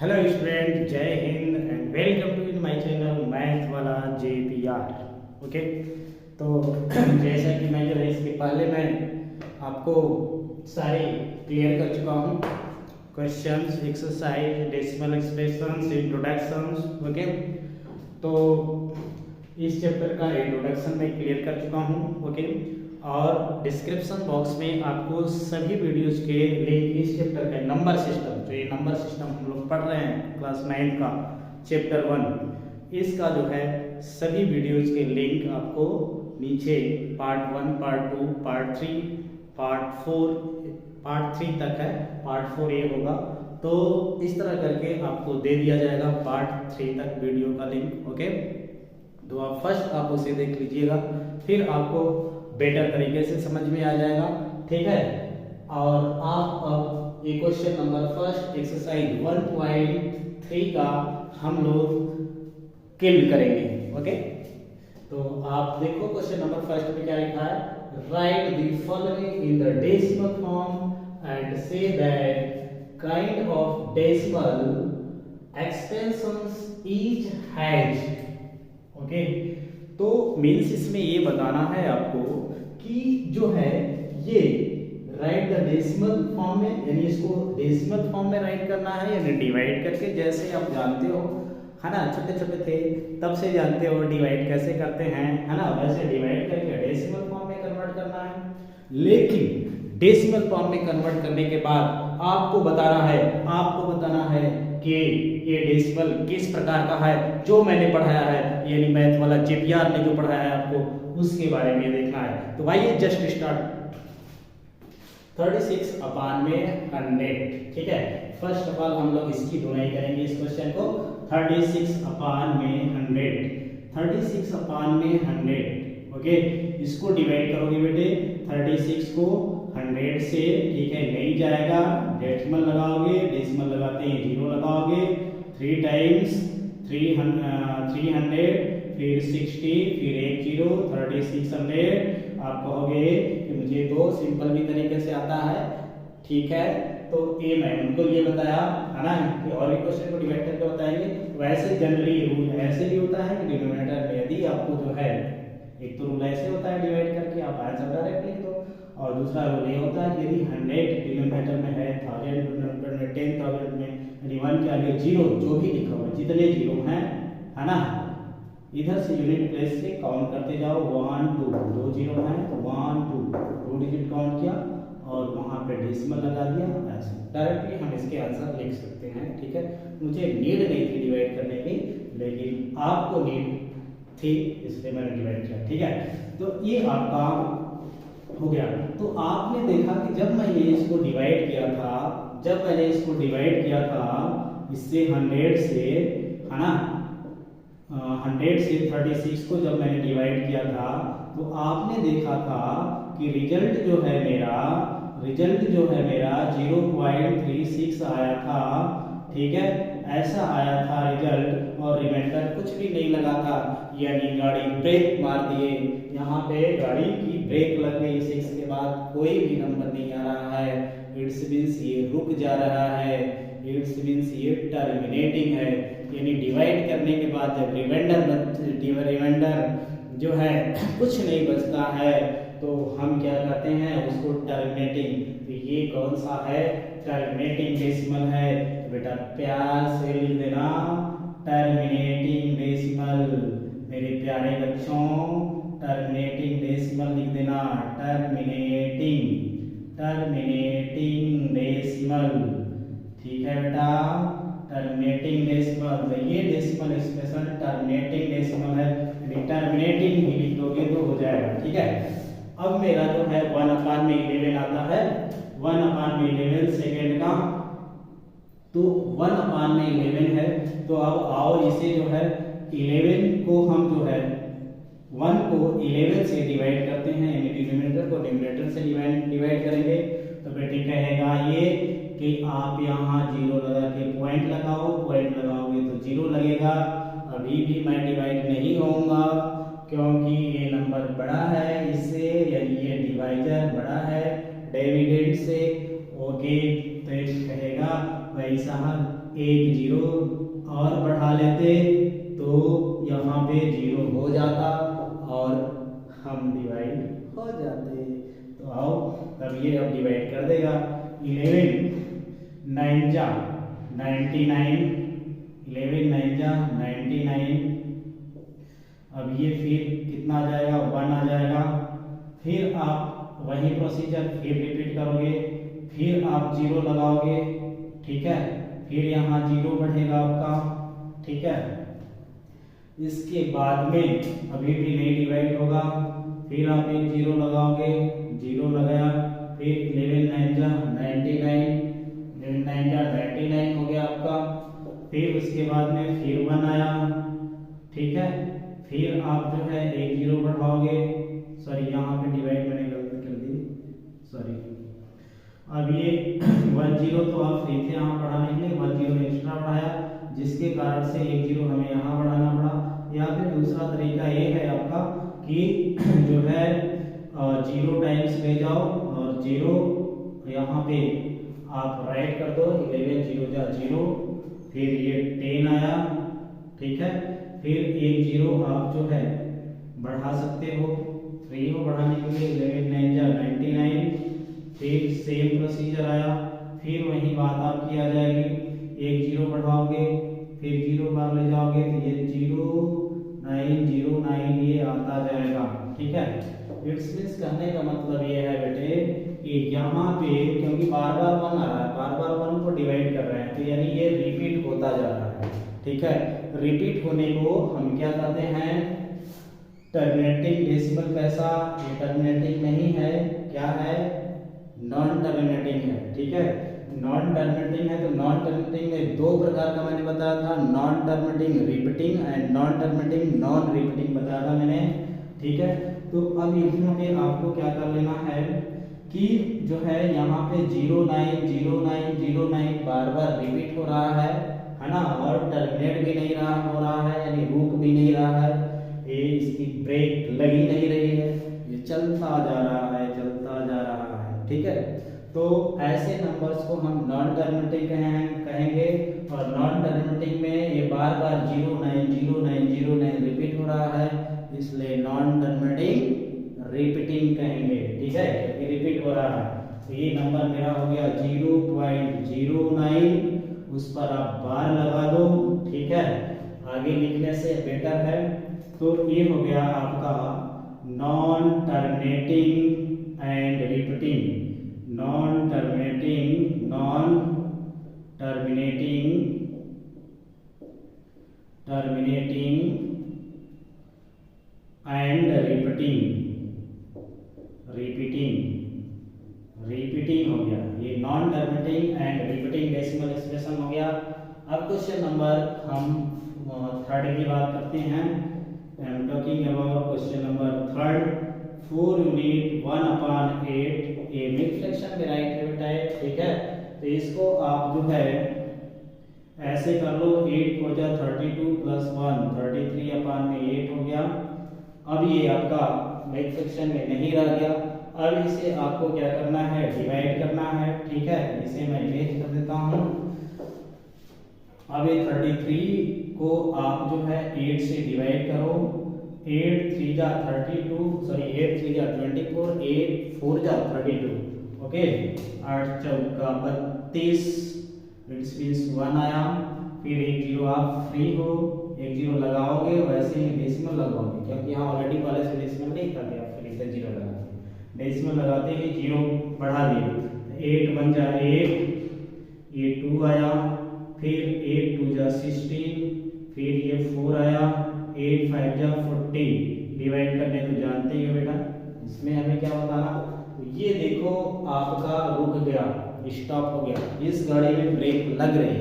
Hello student, जय Hind and welcome to in my channel math वाला JPR। Okay, तो जैसा कि मैं जो है इसके पहले मैं आपको सारे क्लियर कर चुका हूँ, questions, exercise, decimal expressions, introductions. Okay, तो इस चैप्टर का इंट्रोडक्शन मैं क्लियर कर चुका हूँ। ओके, और डिस्क्रिप्शन बॉक्स में आपको सभी वीडियोस के लिंक, इस चैप्टर का नंबर सिस्टम, जो ये नंबर सिस्टम हम लोग पढ़ रहे हैं क्लास 9 का चैप्टर 1, इसका जो है सभी वीडियोस के लिंक आपको नीचे part 1, part 2, part 3, part 4, part 3 तक है, पार्ट 4 ये होगा। तो इस तरह करके आपको दे दिया जाएगा पार्ट 3 तक वीडियो का लिंक। ओके, तो आप फर्स्ट आप उसे देख लीजिएगा, फिर आपको बेटर तरीके से समझ में आ जाएगा। ठीक है, और आप अब ये क्वेश्चन नंबर फर्स्ट एक्सरसाइज 1.3 का हम लोग किल करेंगे। ओके, तो आप देखो क्वेश्चन नंबर फर्स्ट में क्या लिखा है, right the following in the decimal form and say that kind of decimal expansions each has. Okay, तो मीन्स इसमें ये बताना है आपको कि जो है ये राइट द डेसिमल फॉर्म में, यानी इसको डेसिमल फॉर्म में राइट करना है, यानी डिवाइड करके, जैसे आप जानते हो है ना, छोटे छोटे थे तब से जानते हो डिवाइड कैसे करते हैं, है ना, वैसे डिवाइड करके डेसिमल फॉर्म में कन्वर्ट करना है। लेकिन डेसिमल फॉर्म में कन्वर्ट करने के बाद आपको बताना है कि ये डेसिमल किस प्रकार का है, जो मैंने पढ़ाया है, यानी मैथ वाला JPR ने जो पढ़ाया है आपको उसके बारे में देखना है। तो आइए जस्ट स्टार्ट। 36 अपान में 100। ठीक है, फर्स्ट ऑफ ऑल हम लोग इसकी धुनाई करेंगे इस क्वेश्चन को। 36 अपान में 100, 36 अपान में 100। ओके, इसको डिवाइड करोगे बेटे 36 को 100 से, ठीक है, नहीं जाएगा, डेसिमल लगाओगे, डेसिमल लगाते हैं 0 लगाओगे, 3 टाइम्स 300, फिर 60, फिर 1 0, 3600। आप कहोगे कि मुझे तो सिंपल भी तरीके से आता है। ठीक है, तो ये मैं उनको ये बताया है ना कि और भी क्वेश्चन को डिवाइड करके बताएंगे। वैसे जनरली रूल ऐसे भी होता है कि डिनोमिनेटर में यदि आपको जो है, एक तो रूल ऐसे होता है डिवाइड करके आप आंसर डायरेक्ट लिख दो, और दूसरा रूल ये होता है कि यदि 100 डिनोमिनेटर में है, 1000 डिनोमिनेटर में, 10,000 में, यानी 1 के आगे 0 जो भी लिखा हुआ, जितने जीरो हैं, है ना, इधर से यूनिट प्लेस से काउंट करते जाओ। 1 2, 2 जीरो हैं तो 1 2 डिजिट काउंट किया और वहां पे डेसिमल लगा दिया। ऐसे डायरेक्टली हम इसके आंसर लिख सकते हैं। ठीक है, मुझे नीड नहीं थी डिवाइड करने की, लेकिन आपको नीड थी, इसलिए मैंने डिवाइड किया। ठीक है, तो ये आपका हो गया। तो आपने देखा कि जब मैंने इसको डिवाइड किया था, इससे 100 से, है ना, 100 से 36 को जब मैंने डिवाइड किया था, तो आपने देखा था कि रिजल्ट जो है मेरा 0.36 आया था। ठीक है, ऐसा आया था रिजल्ट, और रिमाइंडर कुछ भी नहीं लगा था, यानी गाड़ी ब्रेक मार दिए, यहाँ पे गाड़ी की ब्रेक लग गई, 6 के बाद कोई भी नंबर नहीं आ रहा है, इट्स मींस ये रुक जा रहा है, इट्स मींस ये टर्मिनेटिंग है। यानी डिवाइड करने के बाद जब रिमाइंडर जो है कुछ नहीं बचता है, तो हम क्या कहते हैं उसको, टर्मिनेटिंग। तो ये कौन सा है, टर्मिनेटिंग डेसिमल है। तो बेटा प्यार से लिख देना टर्मिनेटिंग डेसिमल, मेरे प्यारे बच्चों, टर्मिनेटिंग डेसिमल लिख देना, टर्मिनेटिंग डेसिमल। ठीक है बेटा, टर्मिनेटिंग डेसिमल, ये डेसिमल एक्सप्रेशन टर्मिनेटिंग डेसिमल है, टर्मिनेटिंग भी लिख दोगे तो हो जाएगा। ठीक है, अब मेरा जो है 1/11 आता है, 1/11 सेकेंड का, तो 1/11 है। तो अब आओ इसे जो है 11 को हम जो है 1 को 11 से डिवाइड करते हैं, यानी डिनोमिनेटर को न्यूमरेटर से डिवाइड करेंगे। तो बेटे कहेगा ये कि आप यहाँ 0 लगा के पॉइंट लगाओगे तो 0 लगेगा। अभी भी मैं डिवाइड नहीं होऊंगा क्योंकि ये नंबर बड़ा है इससे, यानी ये डिवाइजर बड़ा है डिविडेंड से। ओके, तो कहेगा भाई साहब एक जीरो और बढ़ा लेते तो यहाँ पे जीरो हो जाता और हम डिवाइड हो जाते। तो आओ तब ये अब डिवाइड कर देगा। 11 9 जा 99, 11 9 जा 99। अब ये फिर कितना आ जाएगा, 1 आ जाएगा। फिर आप वही प्रोसीजर फिर रिपीट करोगे, फिर आप जीरो लगाओगे, ठीक है, फिर यहाँ जीरो बढ़ेगा आपका, ठीक है। इसके बाद में अभी भी नहीं डिवाइड होगा, फिर आप एक जीरो लगाओगे, जीरो लगाया, फिर 11 9 जा 99, 11 9 जा 99 हो गया आपका। फिर उसके बाद में फिर 1 आया, ठीक है। फिर आप जो है एक जीरो बढ़ाओगे, सॉरी यहाँ पे डिवाइड मैंने गलती कर दी, सॉरी। अब ये 1 जीरो तो आप फ्री थे यहाँ बढ़ाने के लिए, 1 जीरो एक्स्ट्रा बढ़ाया, जिसके कारण से एक जीरो हमें यहाँ बढ़ाना पड़ा। यहाँ पे दूसरा तरीका ये है आपका कि जो है जीरो टाइम्स ले जाओ और जीरो यहाँ पे आप राइट कर दो, 11 जीरो जा जीरो, फिर ये 10 आया, ठीक है। फिर एक जीरो आप जो है बढ़ा सकते हो, फ्री हो बढ़ाने के लिए, 11 9 जा 99, फिर सेम प्रोसीजर आया, फिर वही बात आपकी आ जाएगी, एक जीरो बढ़ाओगे, फिर जीरो बार ले जाओगे तो ये 0909 ये आता जाएगा, ठीक है। इट्स मींस कहने का मतलब ये है बेटे कि यहाँ पे क्योंकि बार बार 1 आ रहा है, बार बार 1 को डिवाइड कर रहे हैं, तो यानी ये रिपीट होता जा रहा है, ठीक है। रिपीट होने को हम क्या कहते हैं, टर्मिनेटिंग डेसिमल। कैसा, ये टर्मिनेटिंग नहीं है, क्या है, नॉन टर्मिनेटिंग है, ठीक है। नॉन टर्मिनेटिंग है तो नॉन टर्मिनेटिंग में दो प्रकार का मैंने बताया था, non terminating repeating and non terminating non repeating बताया था मैंने, ठीक है। तो अब यहाँ पे आपको क्या कर लेना है कि जो है यहाँ पे 090909 बार बार रिपीट हो रहा है ना, और टर्मिनेट भी नहीं रहा हो रहा है, यानी रुक भी नहीं रहा है, ये इसकी ब्रेक लगी नहीं रही है, ये चलता जा रहा है, चलता जा रहा है, ठीक है। तो ऐसे नंबर्स को हम नॉन टर्मिनेटिंग कहेंगे, और नॉन टर्मिनेटिंग में ये बार बार 090909 रिपीट हो रहा है, इसलिए नॉन टर्मिनेटिंग रिपीटिंग कहेंगे, ठीक है, ये रिपीट हो रहा है। तो ये नंबर मेरा हो गया 0.09, उस पर आप बार लगा दो, ठीक है, आगे लिखने से बेटर है। तो ये हो गया आपका non terminating and repeating, non terminating and repeating हो गया, ये non terminating and repeating decimal expression हो गया। अब क्वेश्चन नंबर हम थर्ड की बात करते हैं। I am talking about question number third. 4 unit 1/8 ये मिड फ्रैक्शन में राइट है बेटा, ठीक है। तो इसको आप जो है ऐसे कर लो, 8 को जा 32 प्लस 1 33/8 हो गया। अब ये आपका मिड फ्रैक्शन में नहीं रह गया, अब इसे आपको क्या करना है, डिवाइड करना है, ठीक है। इसे मैं इरेज कर देता हूँ। अब ये 33 को आप जो है 8 से डिवाइड करो, 8 3 जा 32, सॉरी 8 3 जा 24, 8 4 जा 32, ओके। 8 चौका 32, इट्स मींस 1 आया। फिर एक जीरो आप फ्री हो, एक जीरो लगाओगे, वैसे ही डेसिमल लगाओगे, क्योंकि यहाँ ऑलरेडी पहले से डेसिमल नहीं था, आप फिर से जीरो लगा डेसिमल लगाते ही जीरो बढ़ा दिए, 8 बन जा 8, ये 2 आया, फिर 8 2 जा 16, फिर ये 4 आया, 8 5 जा 40, डिवाइड करने तो जानते ही हो बेटा, इसमें हमें क्या बताना। तो ये देखो आपका रुक गया, स्टॉप हो गया, इस गाड़ी में ब्रेक लग रही है,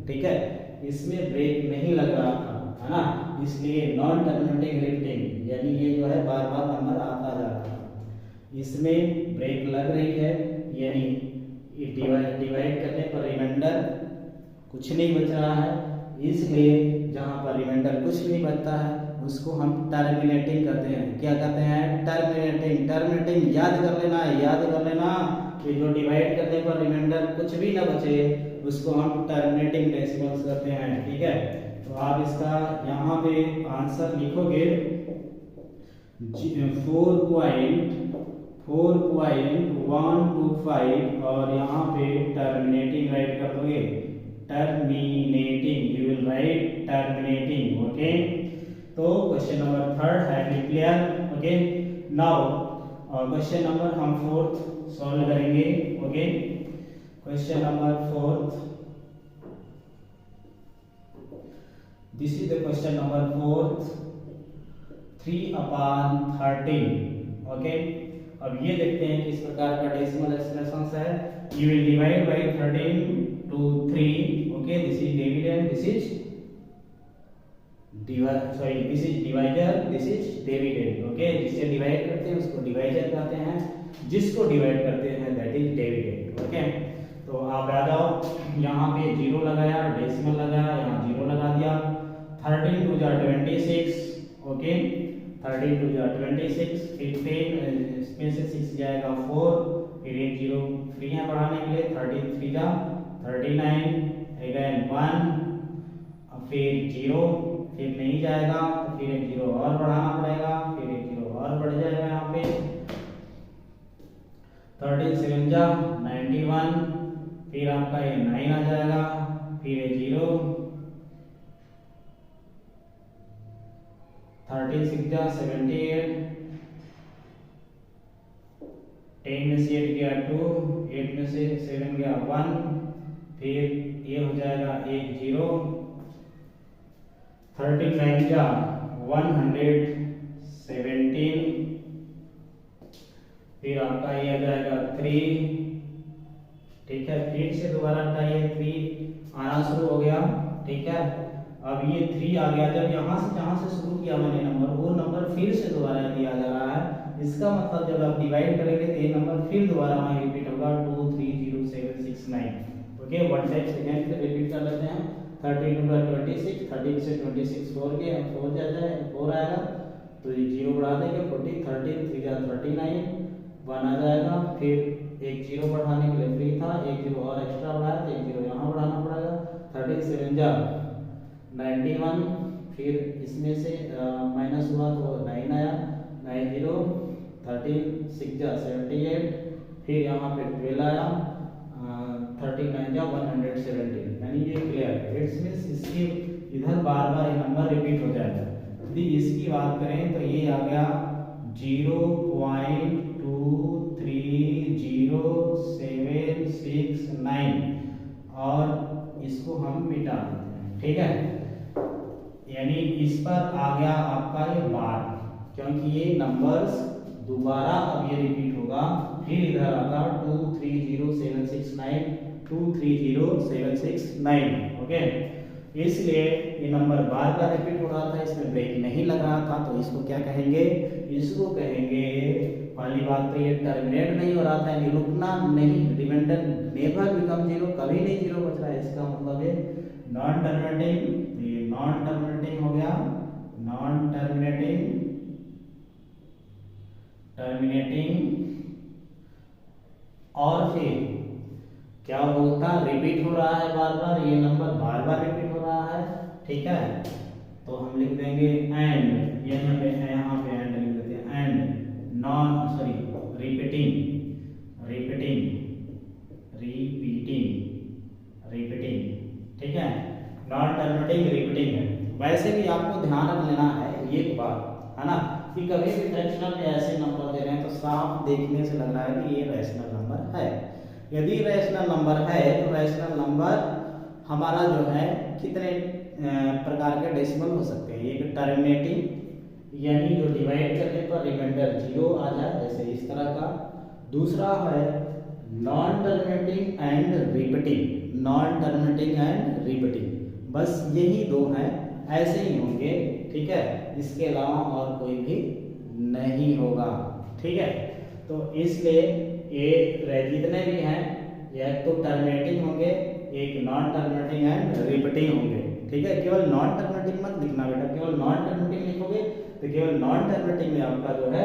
ठीक है, इसमें ब्रेक नहीं लग रहा था, है ना, इसलिए नॉन टर्मिनेटिंग रिपीटिंग, यानी ये जो है बार बार नंबर आता जा रहा है। इसमें ब्रेक लग रही है, यानी डिवाइड करने पर रिमाइंडर कुछ नहीं बच रहा है, इसलिए जहाँ पर रिमाइंडर कुछ नहीं बचता है उसको हम टर्मिनेटिंग कहते हैं। क्या कहते हैं? टर्मिनेटिंग। टर्मिनेटिंग याद कर लेना, याद कर लेना कि जो डिवाइड करने पर रिमाइंडर कुछ भी ना बचे उसको हम टर्मिनेटिंग डेसिमल्स कहते हैं। ठीक है, तो आप इसका यहाँ पे आंसर लिखोगे 4.125 और यहाँ पे टर्मिनेटिंग राइट कर दोगे। Terminating, you will write terminating. Okay, तो क्वेश्चन नंबर 3 है be clear. Okay, now question number हम 4 सॉल्व करेंगे। Okay, question number 4, this is the question number 4, 3/13। Okay, अब ये देखते हैं किस प्रकार का डेसिमल एक्सप्रेशन है। You will divide by 13 to 3. Okay, this is dividend, this is this is divider, this is dividend. Okay, जिससे डिवाइड करते हैं उसको डिवाइडर कहते हैं, जिसको डिवाइड करते हैं दैट इज डिविडेंड। ओके, तो आप आ जाओ, यहाँ पे 0 लगाया, डेसिमल लगाया, यहाँ 0 लगा दिया। 13 2 26। ओके, 13 2 26, फिर इसमें से 6 जाएगा 4, फिर एक 0 फ्री है बढ़ाने के लिए। 13 3 39, अगेन 1, फिर 0, फिर नहीं जाएगा तो फिर एक 0 और बढ़ाना पड़ेगा, फिर एक 0 और बढ़ जाएगा यहाँ पे। 13 7 91, फिर आपका ये 9 आ जाएगा, फिर ये 0, 13 6 78, 10 में से 8 गया 2, 8 में से 7 गया 1, फिर ये हो जाएगा 1 0, 39 जा 117, फिर आपका ये आ जाएगा 3। ठीक है, फिर से दोबारा का ये 3 आना शुरू हो गया। ठीक है, अब ये 3 आ गया। जब यहाँ से जहाँ से शुरू किया मैंने नंबर, वो नंबर फिर से दोबारा दिया जा रहा है। इसका मतलब जब आप डिवाइड करेंगे तो ये नंबर फिर दोबारा वहाँ रिपीट होगा, 2 3 0 7 6 9। ओके, 1 टाइम सेकेंड से रिपीट कर लेते हैं। 13 2 26, 13 से 26 4 के 4 जाए 4 आएगा, तो ये 0 बढ़ा देंगे 40, 13 3 39, 1 आ जाएगा, फिर एक 0 बढ़ाने के लिए फ्री था, एक 0 और एक्स्ट्रा बढ़ाया तो एक 0 यहाँ बढ़ाना पड़ेगा। 13 7 91, फिर इसमें से माइनस हुआ तो 9 आया, 9 0, 13 6 78, फिर यहाँ पे 12 आया, 39 117, यानी ये क्लियर है। इट्स मींस इसकी इधर बार बार ये नंबर रिपीट हो जाएगा। यदि इसकी बात करें तो ये आ गया 0.23079 और इसको हम मिटा देते हैं। ठीक है, यानी इस पर आ गया आपका ये बार, क्योंकि ये नंबर्स दोबारा अब ये रिपीट होगा, फिर इधर आता 230769 230769। ओके, इसलिए ये नंबर बार बार रिपीट हो रहा था, इसमें ब्रेक नहीं लग रहा था, तो इसको क्या कहेंगे? इसको कहेंगे, पहली बात तो ये टर्मिनेट नहीं हो रहा था, यानी रुकना नहीं, रिमाइंडर नेवर बिकम 0, कभी नहीं 0 बच रहा है, इसका मतलब है नॉन टर्मिनेटिंग। ये नॉन टर्मिनेटिंग हो गया, नॉन टर्मिनेटिंग, टर्मिनेटिंग, और फिर क्या होता, रिपीट हो रहा है बार बार, ये नंबर बार बार रिपीट हो रहा है। ठीक है, तो हम लिख देंगे एंड, यहाँ पे एंड लिख देते हैं, and non sorry repeating, repeating, repeating, repeating. ठीक है, नॉन टर्मिनेटिंग रिपीटिंग है। वैसे भी आपको ध्यान रख लेना है एक बात, है ना, कि कभी भी फ्रैक्शनल में ऐसे नंबर दे रहे हैं तो साफ देखने से लग रहा है कि ये रैशनल नंबर है। यदि रैशनल नंबर है तो रैशनल नंबर हमारा जो है कितने प्रकार के डेसिमल हो सकते हैं? एक टर्मिनेटिंग, यानी जो डिवाइड करने पर रिमाइंडर 0 आ जाए, जैसे इस तरह का। दूसरा है non terminating and repeating, non terminating and repeating, बस यही दो हैं, ऐसे ही होंगे। ठीक है, इसके अलावा और कोई भी नहीं होगा। ठीक है, तो इसलिए ये जितने भी हैं एक तो टर्मिनेटिंग होंगे, एक नॉन टर्मिनेटिंग एंड रिपीटिंग होंगे। ठीक है, केवल नॉन टर्मिनेटिंग मत लिखना बेटा, केवल नॉन टर्मिनेटिंग लिखोगे तो केवल नॉन टर्मिनेटिंग में आपका जो है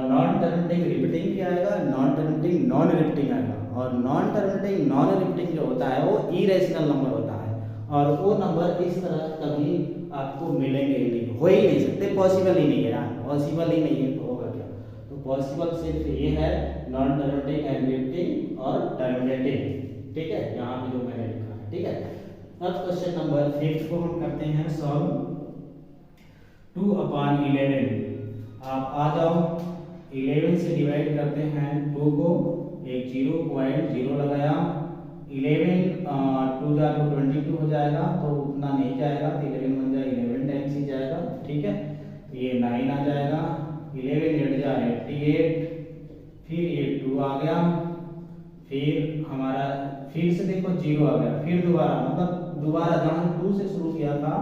नॉन टर्मिनेटिंग रिपीटिंग क्या आएगा, नॉन टर्मिनेटिंग नॉन रिपीटिंग आएगा। और नॉन टर्मिनेटिंग नॉन रिपीटिंग जो होता है वो इरेशनल नंबर होता है, और वो नंबर इस तरह कभी आपको मिलेंगे ही नहीं, हो ही नहीं सकते, पॉसिबल ही नहीं है यार, पॉसिबल ही नहीं है, तो होगा क्या? तो पॉसिबल सिर्फ ये है नॉन टर्मिनेटिंग एंड रिपीटिंग और टर्मिनेटिंग, ठीक है, यहाँ पे जो मैंने लिखा है, ठीक है। अब क्वेश्चन नंबर 5 को हम करते हैं सॉल्व। 2/11 आप आ जाओ, 11 से डिवाइड करते हैं 2 को, एक 0.0 लगाया, 11 2 जा तो 22 हो जाएगा, तो उतना नहीं जाएगा, तो 11 बन जाए 11 टाइम्स ही जाएगा, ठीक है। तो ये 9 आ जाएगा, 11 8 जा 88, फिर ये 2 आ गया, फिर हमारा फिर से देखो 0 आ गया, फिर दोबारा मतलब दोबारा जहाँ 2 से शुरू किया था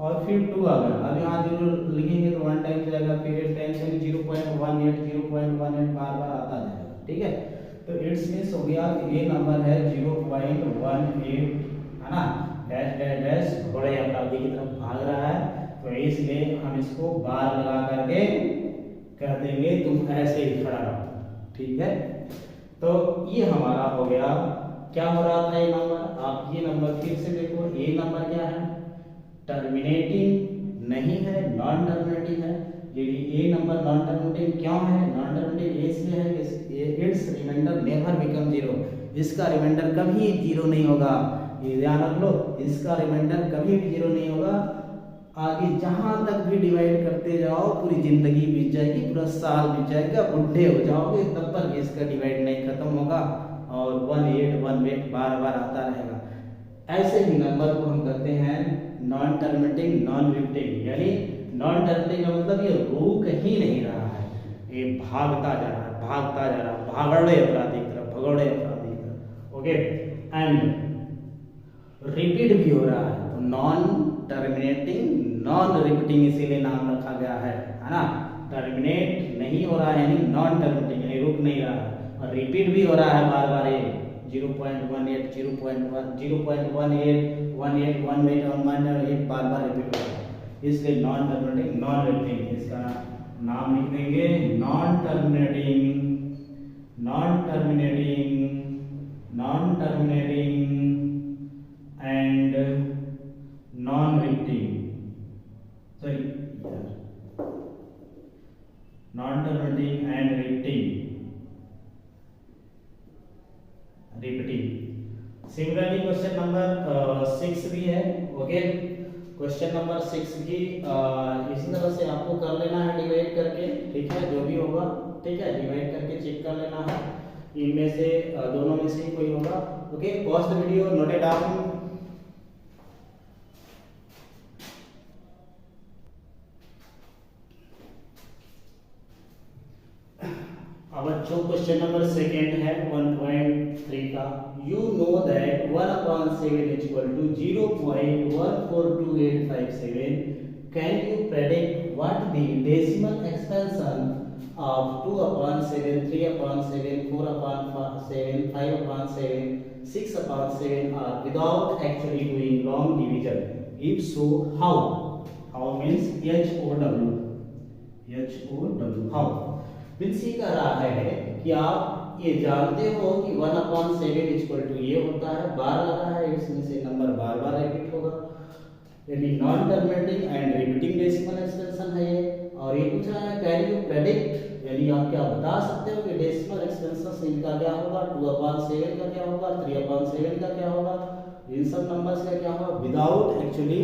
और फिर 2 आ गया, अब यहाँ 0 लिखेंगे तो 1 टाइम जाएगा, फिर 8 टाइम से 0.18 बार बार आता जाएगा, ठीक है। तो इट्स मीन्स हो गया कि ये नंबर है 0.18, है ना, डैश डैश डैश घोड़े अपराधी की तरफ भाग रहा है, तो इसलिए हम इसको बार लगा करके कह देंगे तुम ऐसे ही खड़ा रहो, ठीक है। तो ये हमारा हो गया, क्या हो रहा था ये नंबर, आप ये नंबर फिर से देखो, ये नंबर क्या है, टर्मिनेटिंग नहीं है, नॉन टर्मिनेटिंग है। ये नंबर नॉन टर्मिनेटिंग क्यों है, नॉन टर्मिनेटिंग इसलिए है कि इट्स रिमाइंडर नेवर बिकम 0, इसका रिमाइंडर कभी 0 नहीं होगा, ये ध्यान रख लो, इसका रिमाइंडर कभी भी 0 नहीं होगा। आगे जहां तक भी डिवाइड करते जाओ पूरी जिंदगी बीत जाएगी, पूरा साल बीत जाएगा, बुढ़े हो जाओगे तब तक इसका डिवाइड नहीं खत्म होगा, और 18 बार बार आता रहेगा। ऐसे ही नंबर को हम कहते हैं नॉन टर्मिनेटिंग नॉन रिपीटिंग, यानी नॉन टर्मिनेटिंग का मतलब ये रुक ही नहीं रहा है, ये भागता जा रहा है, भागता जा रहा है, भागड़े अपराधी की तरफ, भगोड़े अपराधी की तरफ, ओके। एंड रिपीट भी हो रहा है, तो नॉन टर्मिनेटिंग नॉन रिपीटिंग इसीलिए नाम रखा गया है ना। टर्मिनेट नहीं हो रहा है यानी नॉन टर्मिनेटिंग, यानी रुक नहीं रहा है, और रिपीट भी हो रहा है बार बार, ये 0.18 0.1 0.18 18 बार बार रिपीट हो रहा है, इसलिए नॉन टर्मिनेटिंग नॉन रिपीटिंग, इसका नाम लिख देंगे non terminating non terminating non terminating and non repeating, sorry non terminating and repeating. Similarly question number 6 भी है, ओके। क्वेश्चन नंबर 6 भी इसी तरह से आपको कर लेना है डिवाइड करके, ठीक है, जो भी होगा, ठीक है, डिवाइड करके चेक कर लेना है, इनमें से दोनों में से कोई होगा, okay. Pause the video, note it down. अब बच्चों क्वेश्चन नंबर 2 है 1.3 का, you know that 1/7 is equal to 0.142857, can you predict what the decimal expansion of 2/7 3/7 4/7 5/7 6/7 are without actually doing long division? If so, how? How means HOW, how means ये कह रहा है कि आप ये जानते हो कि 1/7 इक्वल टू ये होता है, बार लगा है, इसमें से नंबर बार बार रिपीट होगा, यानी non terminating and repeating decimal expansion है ये। और ये पूछ रहा है कैन यू प्रेडिक्ट, यानी आप क्या बता सकते हो कि डेसिमल एक्सपेंशन इनका क्या होगा, 2/7 का क्या होगा, 3/7 का क्या होगा, इन सब नंबर्स का क्या होगा, without actually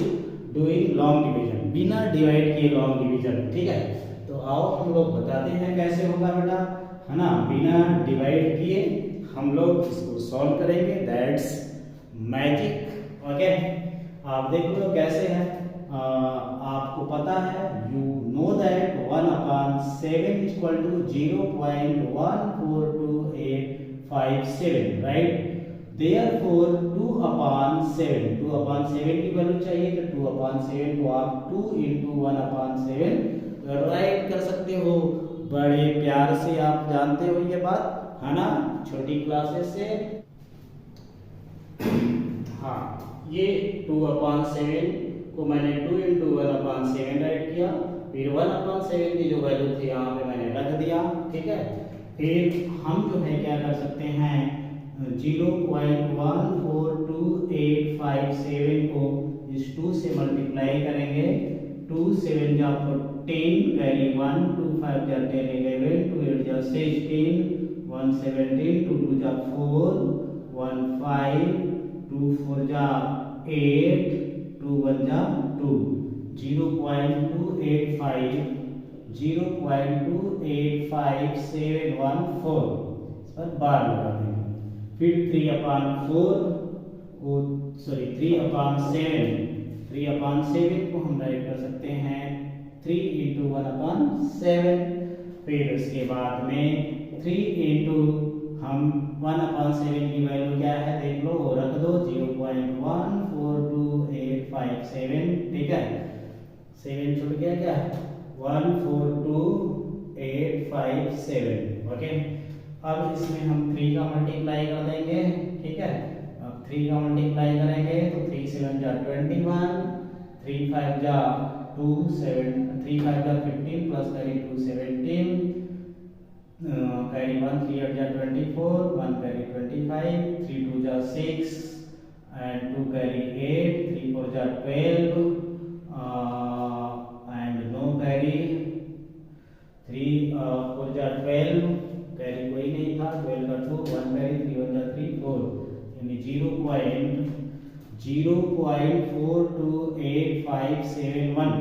doing long division, बिना डिवाइड किए लॉन्ग डिवीजन, ठीक है। तो आओ हम लोग बताते हैं कैसे होगा बेटा, है ना, बिना डिवाइड किए हम लोग इसको सॉल्व करेंगे, दैट्स मैजिक, ओके। आप देख लो कैसे है, आपको पता है, you know that 1/7 equal to 0.142857, right. Therefore 2/7 की वैल्यू चाहिए, तो 2/7 को आप 2 × 1/7 राइट कर सकते हो। बड़े प्यार से आप जानते हो ये बात, है ना, छोटी क्लासेस से। हाँ, ये 2/7 को मैंने 2 इंटू 1/7 राइट किया, फिर 1/7 की जो वैल्यू थी यहाँ पे मैंने रख दिया, ठीक है। फिर हम जो है क्या कर सकते हैं, 0.142857 को इस 2 से मल्टीप्लाई करेंगे। 2 7 जा 10 कैरी 1 2 5 जा 10 11 2 8 जा 16 1 17 2 2 जा 4 1 5 2 4 जा 8 2 1 जा 2 0.285714 इस पर बार लगा देंगे। फिर 3/7 को हम राइट कर सकते हैं 3 इंटू 1/7। फिर उसके बाद में 3 इंटू हम 1/7 की वैल्यू क्या है देख लो, रख दो 0.142857, ठीक है। 7 छूट गया क्या, 142857, ओके। अब इसमें हम 3 का मल्टीप्लाई कर देंगे, ठीक है। अब 3 का मल्टीप्लाई करेंगे तो 3 7 जा 21 3 5 जा 2 7 3 5 जा 15 प्लस करी 2 17 कैरी 1 3 8 जा 24 1 कैरी 25 3 2 जा 6 एंड 2 कैरी 8 3 4 जा 12 एंड नो कैरी 3 4 जा 12 कैरी कोई नहीं था, 12 का 2 1 कैरी 3 1 जा 3 4 यानी 0.428571।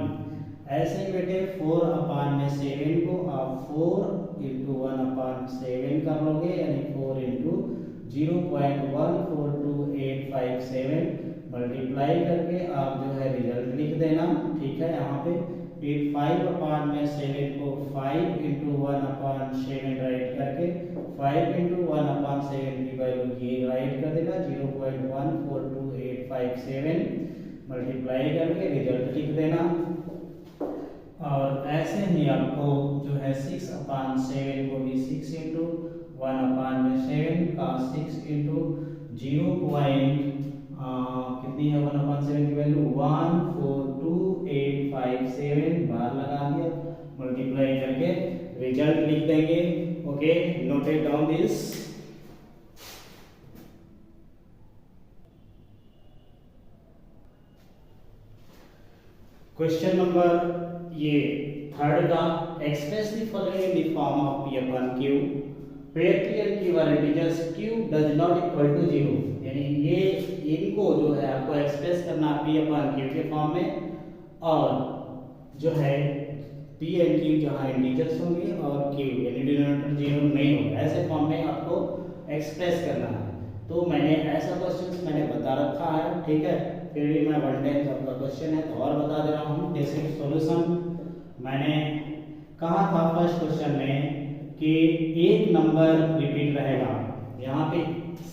ऐसे ही बेटे 4/7 को आप 4 इंटू 1/7 कर लोगे, यानी 4 इंटू 0.142857 मल्टीप्लाई करके आप जो है रिजल्ट लिख देना, ठीक है। यहाँ पे फिर 5/7 को 5 इंटू 1/7 राइट करके 5 इंटू 1/7 की वैल्यू ये राइट कर देना 0.142857 मल्टीप्लाई करके रिजल्ट लिख देना। और ऐसे ही आपको जो है 6/7 को भी 6 इंटू 1/7 का 6 इंटू 0 कितनी है 1/7 की वैल्यू 14285 बार लगा दिया, मल्टीप्लाई करके रिजल्ट लिख देंगे, okay. Noted down this. Question number ये थर्ड का, express the following in the form of P/Q where P and Q are integers, Q does not equal to 0। यानी ये इनको जो है आपको एक्सप्रेस करना P/Q के फॉर्म में, और जो है P and Q जहाँ इंटीजर्स होंगे और Q यानी डिनोमिनेटर 0 नहीं होगा, ऐसे फॉर्म में आपको एक्सप्रेस करना है। तो मैंने ऐसा क्वेश्चन मैंने बता रखा है, ठीक है। फिर भी मैं 1 टाइम आपका क्वेश्चन है तो और बता दे रहा हूँ। जैसे सॉल्यूशन मैंने कहा था फर्स्ट क्वेश्चन में कि एक नंबर रिपीट रहेगा, यहाँ पे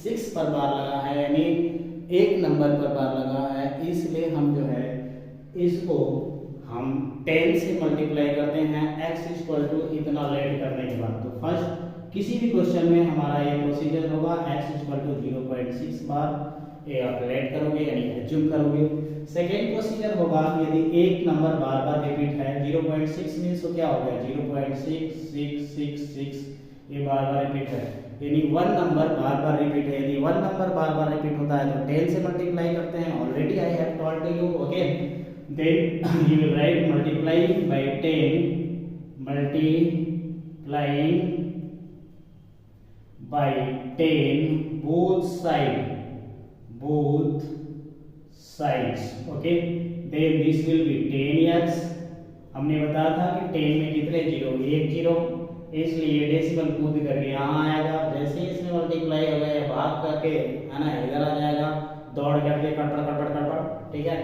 6 पर बार लगा है, यानी एक नंबर पर बार लगा है, इसलिए हम जो है इसको हम 10 से मल्टीप्लाई करते हैं x इक्वल टू इतना लेट करने के बाद। तो फर्स्ट किसी भी क्वेश्चन में हमारा ये प्रोसीजर होगा, x इक्वल टू 0.6 बार ये आप लेट करोगे यानी एज्यूम करोगे। सेकेंड प्रोसीजर होगा यदि एक नंबर बार बार रिपीट है, 0.6 मींस तो क्या हो गया 0.6666 ये बार बार रिपीट है, यानी 1 नंबर बार बार रिपीट है। यदि 1 नंबर बार बार रिपीट होता है तो 10 से मल्टीप्लाई करते हैं, already I have told to you, okay. Then you will write multiplying by 10, multiplying by 10 both sides, okay। then this will be 10x। हमने बताया था कि 10 में कितने जीरो, एक जीरो, इसलिए डेसिमल कूद करके यहाँ आएगा। जैसे ही इसमें मल्टीप्लाई हो गया भाग करके है ना इधर आ जाएगा, दौड़ करके कटपट कटपट कटपट, ठीक है।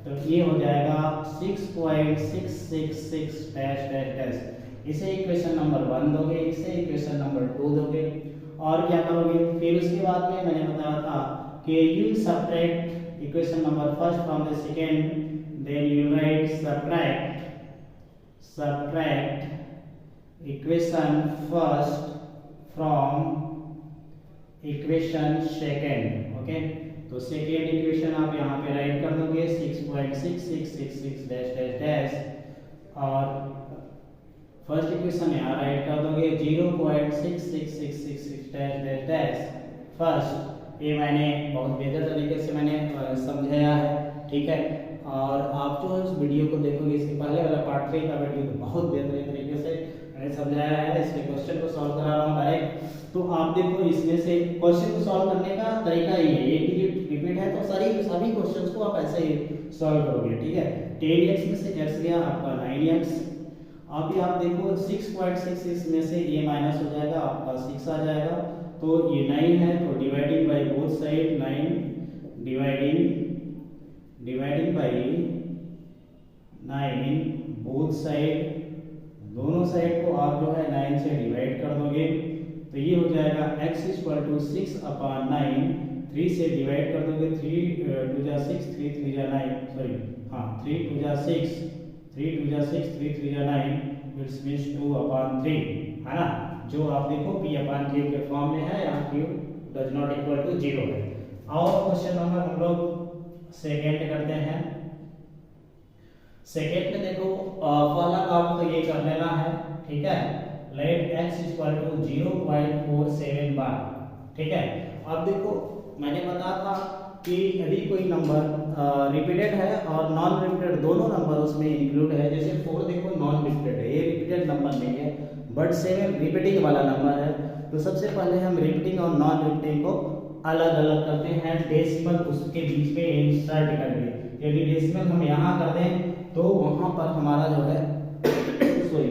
तो ये हो जाएगा 6.666 डैश डैश डैश। इसे इक्वेशन नंबर 1 दोगे, इसे इक्वेशन नंबर 2 दोगे, और क्या करोगे फिर उसके बाद में मैंने बताया था कि you subtract equation number first from the second, then you write subtract equation first from equation second, okay। तो सेकेंड इक्वेशन आप यहाँ पे राइट कर दोगे 6.6666 डैश डैश डैश, और फर्स्ट इक्वेशन यहाँ राइट कर दोगे 0.66666 डैश डैश डैश फर्स्ट। ये मैंने बहुत बेहतर तरीके से मैंने समझाया है, ठीक है। और आप जो इस वीडियो को देखोगे, इसके पहले वाला पार्ट 3 का वीडियो तो बहुत बेहतरीन तरीके से मैंने समझाया है, इसके क्वेश्चन को सॉल्व करा रहा हूँ डायरेक्ट। तो आप देखो इसमें से क्वेश्चन को सॉल्व करने का तरीका ये है, एक डिजिट रिपीट है तो सभी क्वेश्चंस को आप ऐसे ही सॉल्व करोगे, ठीक है। 10x में से x गया आपका 9x। अभी आप देखो 6.66 में से ये माइनस हो जाएगा, आपका 6 आ जाएगा, तो ये 9 है, तो dividing by both side 9 dividing by 9 both side, दोनों साइड को आप जो है 9 से डिवाइड कर दोगे, तो ये हो जाएगा x = 6/9। 3 से डिवाइड कर दोगे, 3 2 जा 6, 3 3 जा 9, सॉरी हाँ 3 2 जा 6, 3 2 जा 6, 3 3 जा 9, इट्स मींस 2/3, है ना। जो आप देखो p/q के फॉर्म में है, यहाँ q does not equal to 0 है। और क्वेश्चन नंबर हम लोग सेकेंड करते हैं। सेकेंड में देखो पहला काम तो ये कर लेना है, ठीक है। लेट x = 0.47 बार, ठीक है। अब देखो मैंने बताया था कि यदि कोई नंबर रिपीटेड है और नॉन रिपीटेड दोनों नंबर उसमें इंक्लूड है, जैसे 4 देखो नॉन रिपीटेड है, ये रिपीटेड नंबर नहीं है, बट 7 रिपीटिंग वाला नंबर है। तो सबसे पहले हम रिपीटिंग और नॉन रिपीटिंग को अलग अलग करते हैं, डेसिमल उसके बीच में इंसर्ट करके। यदि डेसिमल हम यहाँ कर दें तो वहाँ पर हमारा जो है सॉरी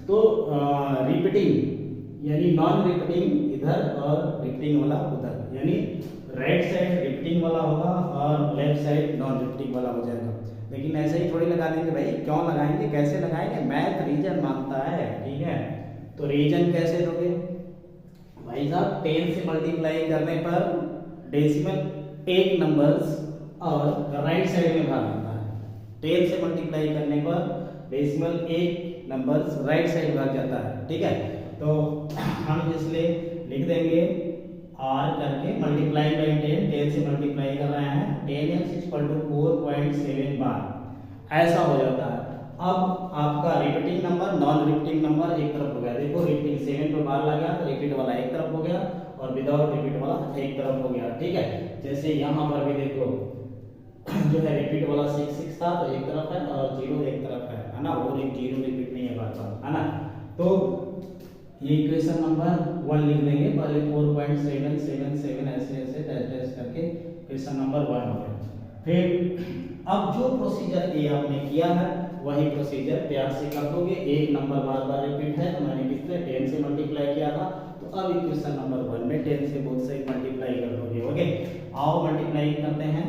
तो रिपीटिंग यानी नॉन रिपीटिंग इधर और रिपीटिंग वाला उधर, यानी राइट साइड रिपीटिंग वाला होगा और लेफ्ट साइड नॉन रिपीटिंग वाला हो जाएगा। लेकिन ऐसे ही थोड़ी लगा देंगे भाई, क्यों लगाएंगे, कैसे लगाएंगे, मैथ रीजन मांगता है, ठीक है। तो रीजन कैसे दोगे भाई साहब, 10 से मल्टीप्लाई करने पर डेसिमल एक नंबर्स और राइट साइड में भाग देता है। 10 से मल्टीप्लाई करने पर डेसिमल एक नंबर्स राइट साइड भाग जाता है, ठीक है। तो हम इसलिए लिख देंगे r करके मल्टीप्लाई बाय 10 से मल्टीप्लाई कर रहे हैं, 10x = 4.7 बार, ऐसा हो जाता है। अब आपका repeating number non repeating number एक तरफ हो गया, देखो रिपीटिंग 7 पे बार लगा तो रिपीट वाला एक तरफ हो गया और विदाउट रिपीट वाला एक तरफ हो गया, ठीक है। जैसे यहाँ पर भी देखो जो है रिपीट वाला 6 6 था तो एक तरफ है और 0 एक तरफ है ना, और एक 0 रिपीट नहीं है बार बार, है ना। तो ये इक्वेशन नंबर 1 लिख देंगे, पहले 4.777 ऐसे ऐसे डैश डैश करके इक्वेशन नंबर 1 हो गया। फिर अब जो प्रोसीजर ये आपने किया है वही प्रोसीजर प्यार से कर दोगे। एक नंबर बार बार रिपीट है तो मैंने कितने 10 से मल्टीप्लाई किया था, तो अब इक्वेशन नंबर 1 में 10 से बोथ साइड मल्टीप्लाई कर दोगे, ओके। आओ मल्टीप्लाई करते हैं,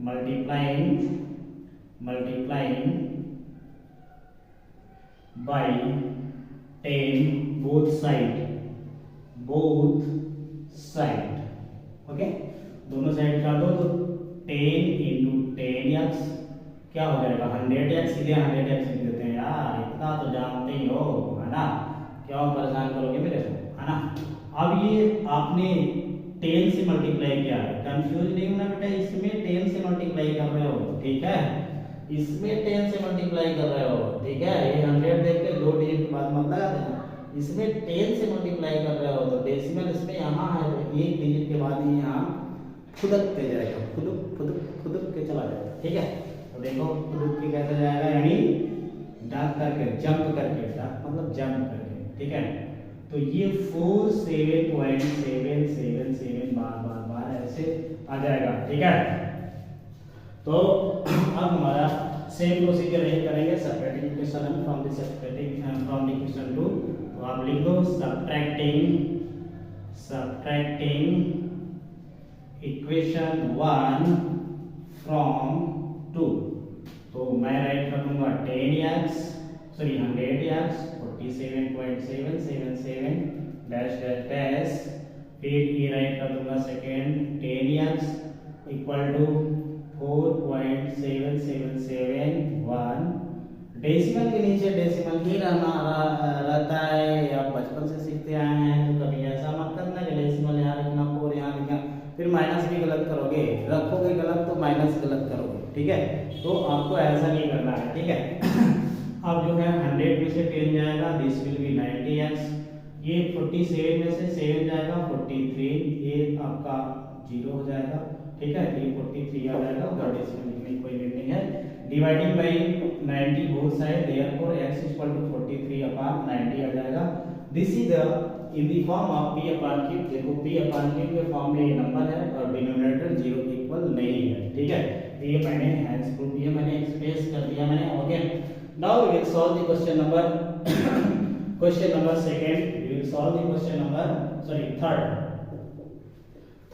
multiplying by 10 both side, okay. दोनों साइड कर दो तो 10 × 10x क्या हो जाएगा 100x, सीधे 100x लिख देते हैं यार, इतना तो जानते ही हो, है ना, क्यों परेशान करोगे मेरे को, है ना। अब ये आपने 10 से मल्टीप्लाई किया है, कंफ्यूज नहीं होना बेटा, इसमें 10 से मल्टीप्लाई कर रहे हो, ठीक है, इसमें 10 से मल्टीप्लाई कर रहे हो, ठीक है। ये 100 देख के 2 डिजिट के बाद मत लगा देना, इसमें 10 से मल्टीप्लाई कर रहे हो तो डेसिमल इसमें यहाँ है तो एक डिजिट के बाद ही यहाँ खुदक के जाएगा, खुदक के चला जाएगा, ठीक है। तो देखो खुदक के कैसे जाएगा, यानी डाक करके जंप करके, डाक मतलब जंप करके, ठीक है। तो ये 47.777 बार ऐसे आ जाएगा, ठीक है। तो अब हमारा सेम प्रोसीजर यही करेंगे, subtracting equation from the equation 2, तो आप लिख दो सब्ट्रैक्टिंग इक्वेशन 1 फ्रॉम 2, तो मैं राइट कर दूंगा 100x 47.777 डैश डैश डैश, फिर ये राइट कर दूंगा सेकेंड 10x = 4.7771, डेसिमल के नीचे डेसिमल ही रहता है, आप बचपन से सीखते आए हैं, तो कभी ऐसा मत करना कि डेसिमल यहाँ लिखना 4 यहाँ माइनस भी गलत करोगे, रखोगे गलत तो माइनस गलत करोगे, ठीक है। तो आपको ऐसा नहीं करना है, ठीक है। अब जो है 100 में से 10 जाएगा, दिस विल बी 90x। ये 47 में से 7 जाएगा 43, ये आपका 0 हो जाएगा, ठीक है। ये 43 आ जाएगा, और इसमें लिखने की कोई नीड नहीं है। Dividing by 90 both side, therefore x equal to 43 upon 90 आ जाएगा। This is in the form of p upon q। देखो p अपॉन q के फॉर्म में ये नंबर है और डिनोमिनेटर 0 के इक्वल नहीं है, ठीक है। तो ये मैंने हैंस प्रूफ दिया, मैंने एक्सप्रेस कर दिया मैंने, okay. Now we will solve the question number second, we will solve the question number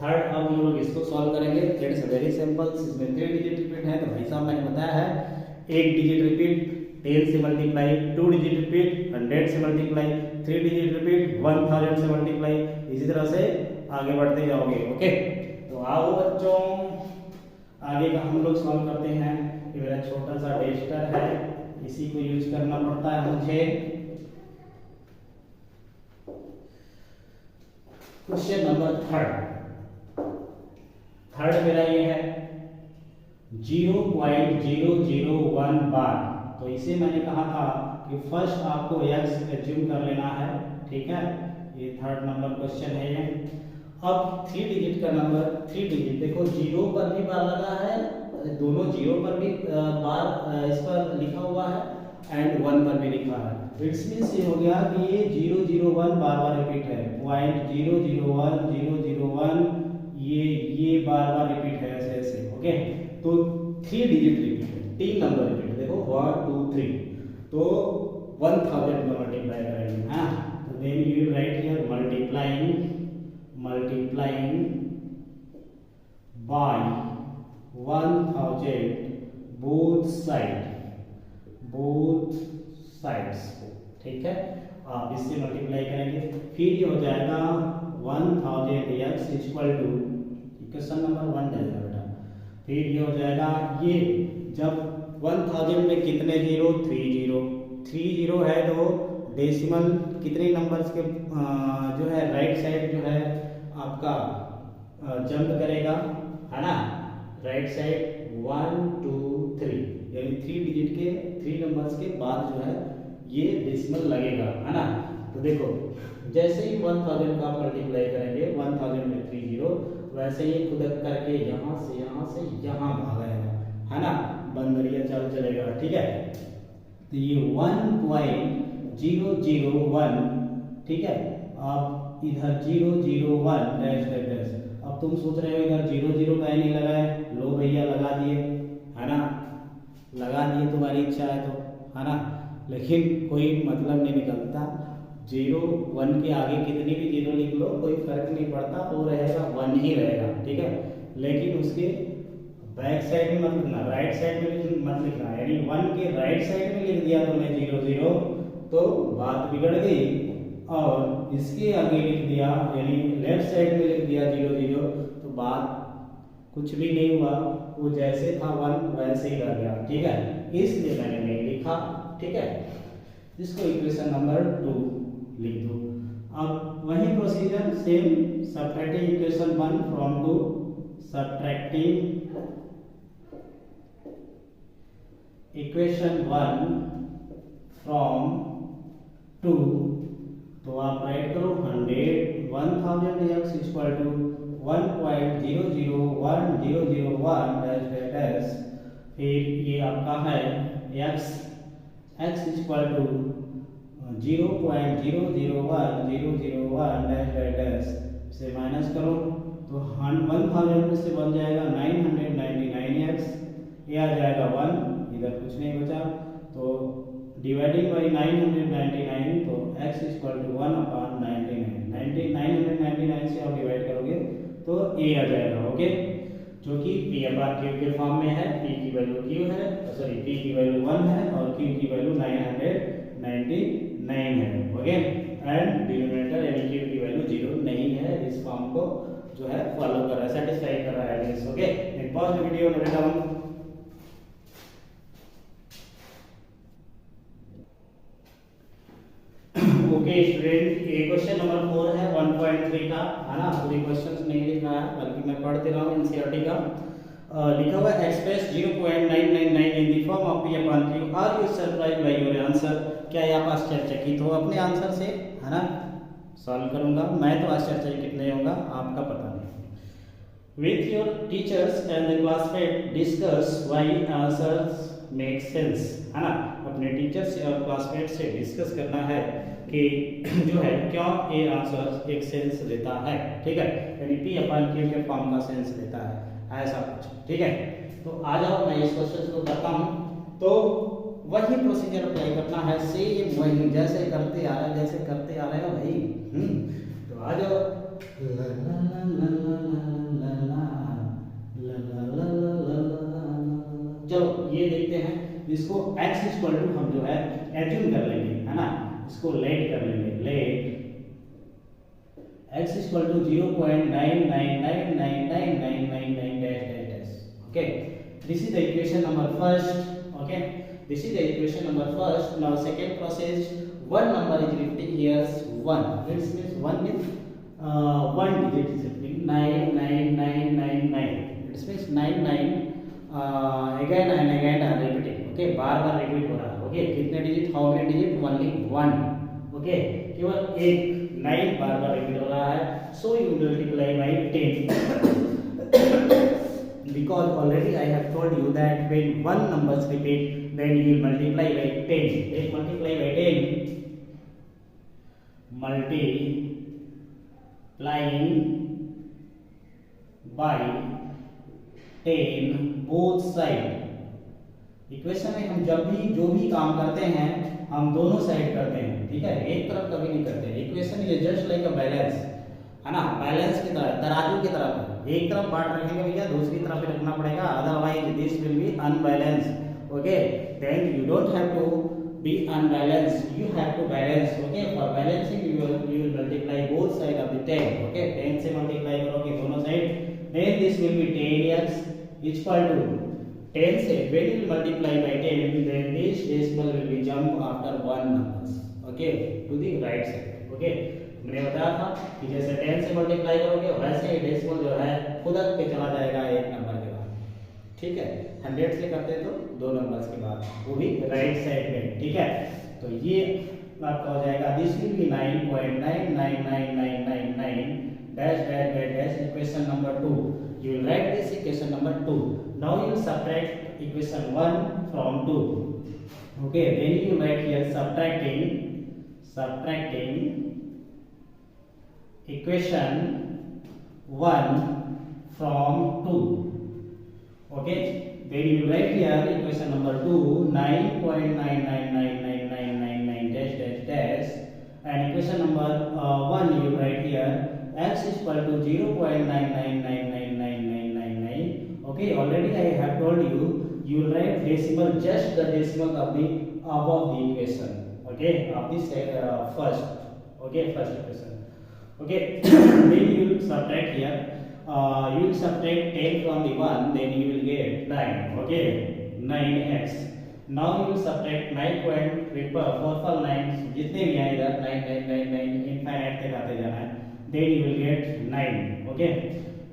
third. अब हम लोग इसको सॉल्व करेंगे। इट्स वेरी सिंपल, इसमें 3 डिजिट रिपीट है, तो भाई साहब मैंने बताया है 1 डिजिट रिपीट 10 से मल्टीप्लाई, 2 डिजिट रिपीट 100 से मल्टीप्लाई, 3 डिजिट रिपीट 1000 से मल्टीप्लाई, इसी तरह से आगे बढ़ते जाओगे, ओके। तो आओ बच्चों, आगे का हम लोग सॉल्व करते हैं। ये मेरा छोटा सा टेस्टर है, इसी को यूज करना पड़ता है मुझे। क्वेश्चन नंबर थर्ड मेरा ये है 0.001 बार। तो इसे मैंने कहा था कि फर्स्ट आपको x एज्यूम कर लेना है, ठीक है। ये थर्ड नंबर क्वेश्चन है ये। अब 3 डिजिट का नंबर, 3 डिजिट देखो, 0 पर भी बार लगा है, दोनों 0 पर भी बार इस पर लिखा हुआ है एंड 1 पर भी लिखा है। इट्स मींस ये हो गया कि ये 001 बार बार रिपीट है, पॉइंट 001 ये बार बार रिपीट है, ऐसे ऐसे, ओके। तो 3 डिजिट रिपीट है, 3 नंबर रिपीट है, देखो 1 2 3, तो 1000 में मल्टीप्लाई करेंगे, हाँ। तो then you will write here multiplying by 1000 both sides, ठीक है। आप इससे मल्टीप्लाई करेंगे, फिर ये हो जाएगा 1000x equal to, question number 1 जाएगा बेटा। फिर ये हो जाएगा, ये जब 1000 में कितने जीरो, 3 जीरो है, तो डेसिमल कितने नंबर्स के जो है राइट साइड जो है आपका जंप करेगा, है ना। राइट साइड 1 2 3, यानी 3 डिजिट के 3 नंबर्स के बाद जो है ये डेसिमल लगेगा, है ना। तो देखो जैसे ही 1000 का मल्टीप्लाई करेंगे 1000 में 3 जीरो, वैसे ही खुदक करके यहाँ से यहाँ भागेगा, है ना, बंदरिया चाल चलेगा, ठीक है। तो ये 1.001, ठीक है। अब इधर 001 डैश। अब तुम सोच रहे हो इधर 00 का नहीं लगाए, लो भैया लगा दिए, है ना, लगा दिए, तुम्हारी इच्छा है तो, है ना, लेकिन कोई मतलब नहीं निकलता। 01 के आगे कितनी भी जीरो लिख लो कोई फर्क नहीं पड़ता, वो रहेगा 1 ही रहेगा, ठीक है। लेकिन उसके बैक साइड में मत लिखना, राइट साइड में मत लिखना, यानी 1 के राइट साइड में लिख दिया तुमने 00 तो बात बिगड़ गई, और इसके आगे लिख दिया यानी लेफ्ट साइड में लिख दिया 00 तो बात कुछ भी नहीं हुआ, वो जैसे था 1 वैसे ही रह गया, ठीक है। इसलिए मैंने नहीं लिखा, ठीक है। इसको इक्वेशन नंबर 2 लिख दो। अब वही procedure same, subtracting equation 1 from 2, subtracting equation 1 from 2, तो आप राइट करो 1000x इक्वल टू 1.001001 डैश, फिर ये आपका है x इक्वल टू 0.001001 डैश से माइनस करो, तो 1000 में से बन जाएगा 999x, ये आ जाएगा 1, इधर कुछ नहीं बचा, तो डिवाइडिंग बाई 999, तो x इक्वल टू 1/99, 999 से आप डिवाइड करोगे तो a आ जाएगा, ओके, जो कि p/q के फॉर्म में है। p की वैल्यू q है, सॉरी p की वैल्यू 1 है और q की वैल्यू 999 है, ओके। एंड डिनोमिनेटर यानी q की वैल्यू 0 नहीं है, इस फॉर्म को जो है फॉलो कर रहा है, सेटिस्फाई कर रहा है, okay. Pause the video, note down. Okay, okay student, ये क्वेश्चन नंबर 4 है 1.3 का, है ना। पूरी क्वेश्चंस नहीं लिख रहा है बल्कि मैं पढ़ दे रहा हूँ एनसीईआरटी का। लिखा हुआ express 0.999 in the form of P upon Q. Are you surprised by your answer? क्या आप आश्चर्यचकित हो अपने आंसर से, है ना। सॉल्व करूंगा मैं तो आश्चर्यचकित कितने होगा आपका पता नहीं। With your teachers and the classmate discuss why answers make sense, है ना। अपने टीचर से और क्लासमेट से डिस्कस करना है कि जो है क्यों ये आंसर एक सेंस देता है, ठीक है। यानी पी अपन क्यू के फॉर्म का सेंस देता है, ऐसा कुछ, ठीक है। तो आ जाओ मैं इस क्वेश्चन को करता हूँ। तो वही प्रोसीजर अप्लाई करना है, सेम वही जैसे करते आ रहे, जैसे करते आ रहे हो भाई। तो आ जाओ। चलो ये देखते हैं इसको x इक्वल टू हम जो है एज्यूम कर लेंगे, है ना। इसको लेट कर लेंगे, let x equal to 0.9999999 dash. Okay, this is the equation number first. Okay, this is the equation number first. Now second process, one number is written here 1. This means 1 means one digit is written 99999. It means 99 again and again are repeating. Okay, bar bar repeat हो रहा है। Okay, कितने digit? How many digit? Only 1. Okay, केवल एक 9 बार बार repeat हो रहा है। So you multiply by 10. Because already I have told you that when one numbers repeat, then you will multiply by 10. Let's multiply by 10. Multiplying by 10 both side. Equation में हम जब भी जो भी काम करते हैं हम दोनों साइड करते हैं, ठीक है। एक तरफ कभी नहीं करते। इक्वेशन ये जस्ट लाइक अ बैलेंस, है ना। बैलेंस की तरह, तराजू की तरह एक तरफ बांट रखेंगे भैया, दूसरी तरफ भी रखना पड़ेगा, otherwise this will B unbalance. Okay, then you don't have to be unbalanced, you have to balance. Okay, for balancing you will multiply both side of the 10. Okay, 10 से multiply करोगे दोनों side, then this will be 10x equal to 10 से when you multiply by 10, then this decimal will be jump after one numbers. Okay, to the right side. Okay, मैंने बताया था कि जैसे 10 से मल्टीप्लाई करोगे वैसे ही डेसिमल जो है खुद पे चला जाएगा एक नंबर के बाद, ठीक है। 100 से करते तो दो नंबर्स के बाद, वो भी राइट साइड में, ठीक है। तो ये आपका हो जाएगा this will be 9.99999 dash dash dash dash equation number 2। You will write this equation number 2। Now you will subtract equation 1 from 2। Okay, then you write here subtracting equation 1 from 2. Okay, then you write here equation number 2 9.9999999 dash dash dash, and equation number 1 you write here x is equal to 0.9999999. Okay, already I have told you you will write decimal, just the decimal of the above the equation. Okay, of this first, okay, first equation. Okay, then you will subtract here. You will subtract 10 from the 1, then you will get 9. Okay, 9x. Now you will subtract 9.449 जितने भी हैं इधर 9999 infinite तक आते जाना है, then you will get 9. Okay,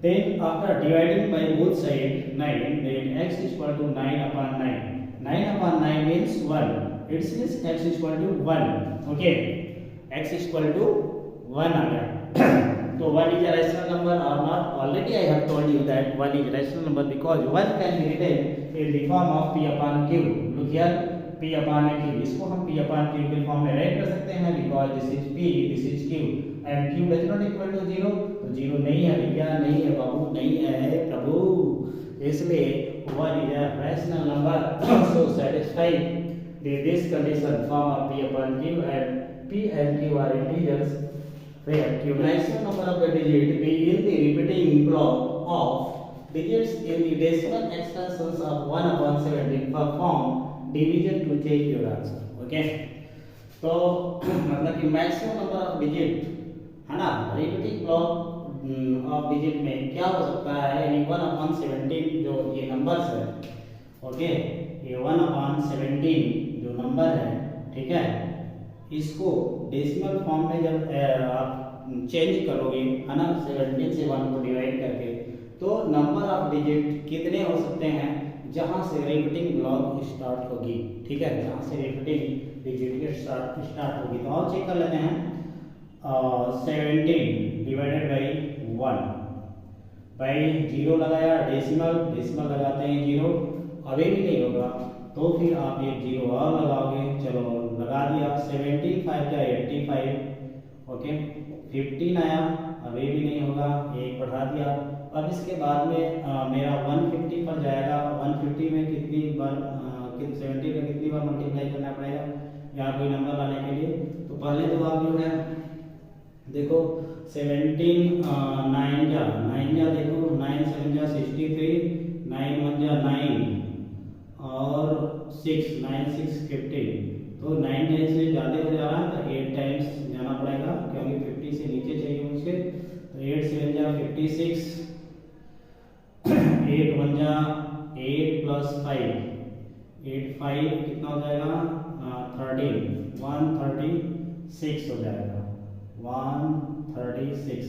then after dividing by both side 9, then x is equal to 9 upon 9. 9 upon 9 means 1. It means x is equal to 1. Okay, x is equal to 1 आ गया। So 1 is a rational number or not? Already I have told you that 1 is a rational number because 1 can be written in the form of p upon q. Look here, p upon q. इसको हम p upon q के form में right कर सकते हैं because this is p, this is q and q does not equal to 0. तो 0 नहीं है भैया, नहीं है बाबू, नहीं है प्रभु, इसलिए 1 is a rational number. So satisfy this condition, form of p upon q and p and q are integers where q maximum number of the digit be in the repeating block of digits in the decimal extensions of 1 upon 17. Perform division to take your answer. Okay, तो मतलब कि maximum number of digit, है ना, repeating block of digit में क्या हो सकता है, यानी 1 upon 17 जो ये नंबर्स है। ओके, ये 1 upon 17 जो नंबर है, ठीक है, इसको डेसिमल फॉर्म में जब आप चेंज करोगे है ना, 17 से 1 को डिवाइड करके, तो नंबर ऑफ डिजिट कितने हो सकते हैं जहां से रिपीटिंग ब्लॉक स्टार्ट होगी। ठीक है, जहां से रिपीटिंग डिजिट स्टार्ट होगी। तो और चेक कर लेते हैं। 17 डिवाइडेड बाई 1 भाई 0 लगाया, डेसिमल लगाते हैं 0, अभी भी नहीं होगा तो फिर आप एक 0 और लगाओगे। चलो लगा दिया, 17 5 क्या 85, ओके। 15 आया, अभी भी नहीं होगा, एक बढ़ा दिया। अब इसके बाद में मेरा 150 पर जाएगा। 150 में कितनी बार 70 में कितनी बार मल्टीप्लाई करना पड़ेगा यहाँ कोई नंबर लाने के लिए। तो पहले तो आप जो है देखो 17 9 जा देखो, 9 7 जा 63, 9 1 जा 9 और 6 9 6 15। तो 9 टाइम्स से ज़्यादा हो जा रहा है तो 8 टाइम्स जाना पड़ेगा क्योंकि 50 से नीचे चाहिए मुझे। तो 8 7 जा 56, 8 1 जा 8 प्लस 5, 8 5 कितना हो जाएगा 13, 136 हो जाएगा, 136।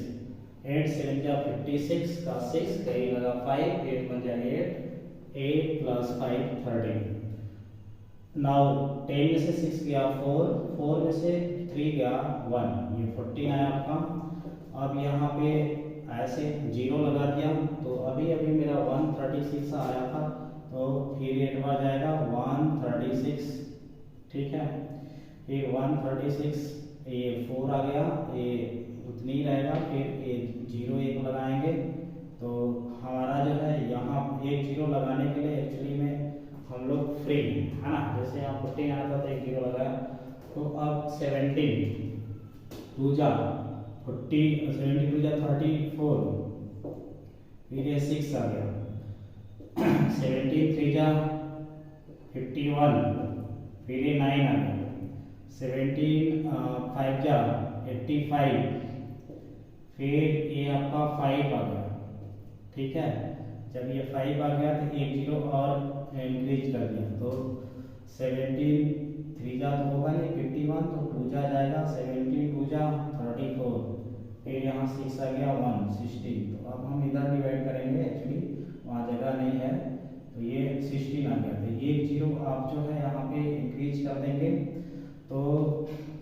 8 7 जा 56 का 6 कहीं लगा 5, 8 1 जा 8, 8 प्लस 5 13। नाउ 10 में से 6 गया 4, 4 में से 3 गया 1, ये 14 आया आपका। अब यहाँ पे ऐसे 0 लगा दिया तो अभी अभी मेरा 136 आया था, तो फिर एक बार जाएगा 136। ठीक है, फिर 136, ये 4 आ गया, ये उतनी ही रहेगा। फिर ये 0 1 लगाएंगे तो हमारा जो है यहाँ एक 0 लगाने के लिए एक्चुअली में हम लोग फ्री है ना। जैसे यहाँ 14 आया था तो एक 0 लगाया, तो अब 17 2 जा 40, 72 जा 34, फिर ये 6 आ गया, 17 3 जा 51, फिर ये 9 आ गया, 17 5 जा 85, फिर ये आपका 5 आ गया। ठीक है, जब ये 5 आ गया तो एक 0 और इंक्रीज कर दिया, तो 17 3 जा तो होगा नहीं 51, तो 2 जा जाएगा, 17 2 जा 34, फिर यहाँ 6 आ गया 160। तो अब हम इधर डिवाइड करेंगे, एक्चुअली वहाँ जगह नहीं है, तो ये 16 आ गया। तो एक 0 आप जो है यहाँ पे इंक्रीज कर देंगे तो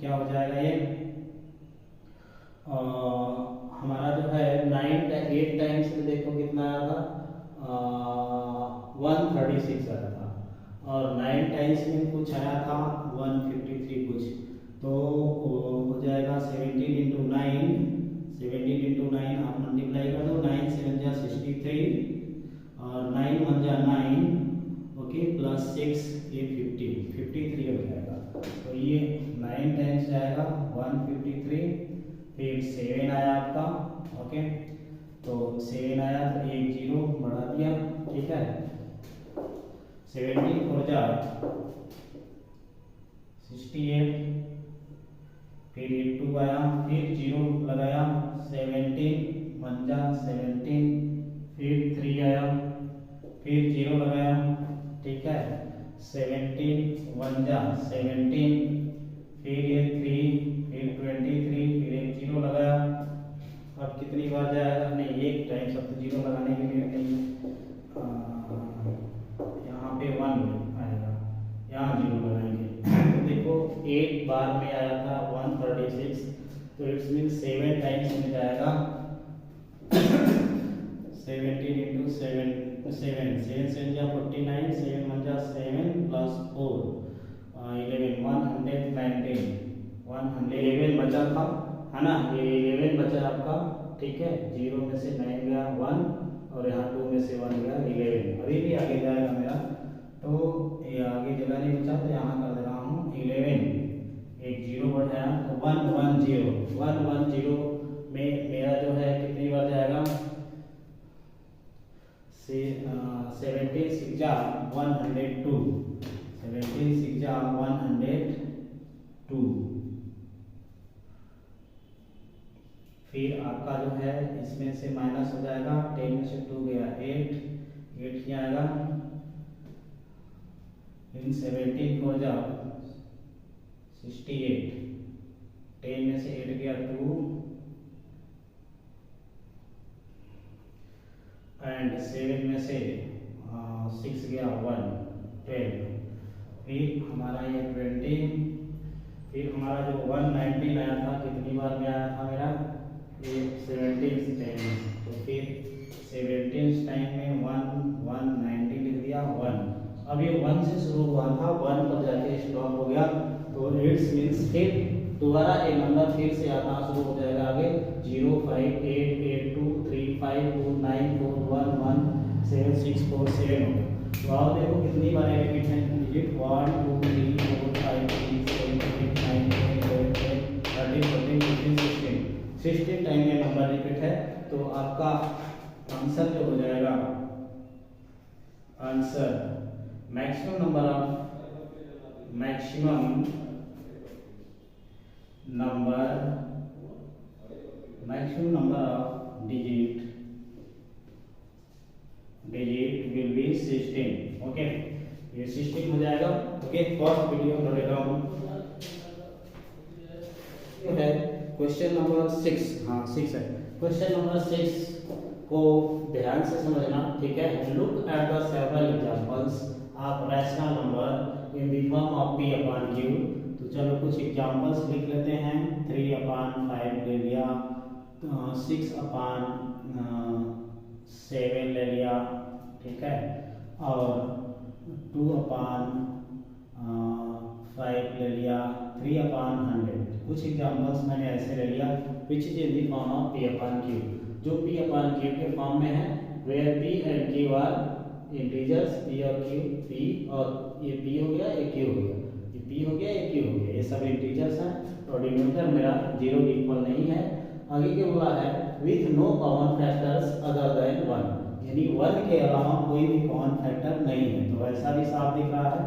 क्या हो जाएगा, ये हमारा जो है 8 टाइम्स में देखो कितना आया था 136 आया था, और 9 टाइम्स में कुछ आया था 153 कुछ, तो हो जाएगा 17 इंटू 9, 17 इंटू 9 आप मल्टीप्लाई कर दो, 9 7 जा 63 और 9 1 जा 9, ओके, प्लस 6 ये 53 हो जाएगा। तो ये 9 टाइम्स जाएगा 153, फिर 7 आया आपका, ओके, तो 7 आया तो एक 0 बढ़ा दिया। ठीक है, 17 4 जा 68, फिर ये 2 आया, फिर 0 लगाया, 17 1 जा 17, फिर 3 आया, फिर 0 लगाया। ठीक है, 17 1 जा 17, फिर ये 3, फिर 23, फिर एक 0 लगाया। अब कितनी बार जाएगा, नहीं एक टाइम, सब तो 0 लगाने के लिए नहीं, यहाँ पे 1 आएगा, यहाँ 0 लगाएंगे। तो देखो 8 बार में आया था 136, तो इट्स मीन 7 टाइम्स में जाएगा 17 इंटू 7, 7 7 जा 49, 7 1 जा 7 प्लस 4 11, 119, 111 बचा था है ना, ये 11 बचा आपका। ठीक है, 0 में से 9 गया 1 और यहाँ 2 में से 1 गया 11, अभी भी आगे जाएगा मेरा, तो ये आगे जगह नहीं बचा तो यहाँ कर दे रहा हूँ 11, एक 0 बढ़ जाए तो 110 में मेरा जो है कितनी बार जाएगा, 17 6 जा 102, 17 6 जा 102, फिर आपका जो है इसमें से माइनस हो जाएगा, 10 में से 2 गया 8 ही आएगा, फिर 17 4 जा 68, 10 में से 8 गया 2 एंड 7 में से 6 गया 1 12, फिर हमारा ये 20, फिर हमारा जो 119 आया था कितनी बार में आया था मेरा ये 17 टाइम, तो फिर 17 टाइम में 119 लिख दिया 1। अब ये 1 से शुरू हुआ था 1 पर जाके स्टॉप हो गया, तो इट्स मीन्स फिर दोबारा एक नंबर फिर से आता शुरू हो जाएगा आगे 0 5 8 8 2 3 5 4 9 4 1 1 7 6 4 7 हो गया। तो आप देखो कितनी बार रिपीट है डिजिट 1 2 3 4 5 6 7 8 9 10 11 12 13 14 15 16 टाइम ये नंबर रिपीट है। तो आपका आंसर जो हो जाएगा, answer maximum number of digit will be 16। Okay, ये 16 हो जाएगा। ओके, फर्स्ट वीडियो रहेगा है क्वेश्चन नंबर 6। हाँ 6 है। क्वेश्चन नंबर 6 को ध्यान से समझना, ठीक है। Look at the several examples of rational number in the form of p upon q। तो चलो कुछ एग्जांपल्स लिख लेते हैं। 3 अपॉन 5 ले लिया, 6 अपॉन 7 ले लिया, ठीक है, और 2 अपॉन 5 ले लिया, 3 अपॉन 100। कुछ एग्जांपल्स मैंने ऐसे ले लिया which is in the form of p upon q, जो p अपॉन q के फॉर्म में है, where p and q are integers, p और q, p और ये p हो गया, ये q हो गया, ये p हो गया, ये q हो गया, ये सब इंटीजर्स हैं। और डिनोमिनेटर मेरा 0 इक्वल नहीं है। आगे क्या बोला है, with no common factors other than 1, यानी 1 के अलावा कोई भी कॉमन फैक्टर नहीं है। तो ऐसा भी साफ दिख रहा है,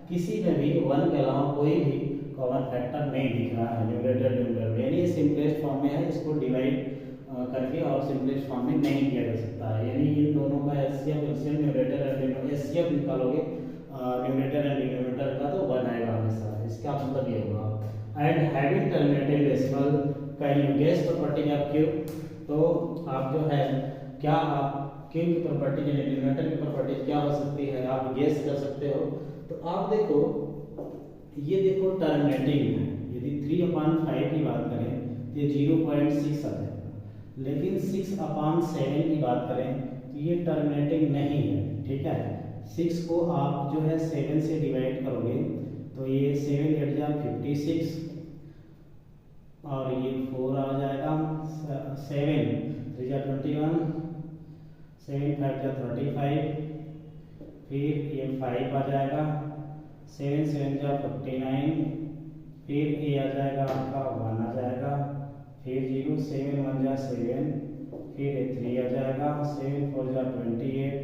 किसी में भी 1 के अलावा कोई भी कॉमन फैक्टर नहीं दिख रहा है। न्यूमरेटर डिनोमिनेटर यानी सिंपलेस्ट फॉर्म में है, इसको डिवाइड करके और सिंपलेस्ट फॉर्म में नहीं किया जा सकता है। यानी इन दोनों का HCF LCM numerator and denominator, HCF निकालोगे न्यूमरेटर एंड डिनोमिनेटर का तो 1 आएगा हमेशा। इसका मतलब ये होगा। And having terminating decimal can you guess property of q। तो आप जो है क्या आप q की प्रॉपर्टी यानी डिनोमिनेटर की प्रॉपर्टी क्या हो सकती है, आप गेस कर सकते हो। तो आप देखो, ये देखो टर्मिनेटिंग है। यदि 3 अपॉन 5 की बात करें तो ये 0.6 आ जाएगा, लेकिन 6 अपॉन 7 की बात करें तो ये टर्मिनेटिंग नहीं है, ठीक है। 6 को आप जो है 7 से डिवाइड करोगे तो ये 7 8 जा 56 और ये 4 आ जाएगा, 7 3 जा 21, 7 5 जा 35, फिर ये 5 आ जाएगा, 7 7 जा 49, फिर ये आ जाएगा आपका 1 आ जाएगा, फिर 0 7 1 जा 7, फिर 3 आ जाएगा, 7 4 जा 28,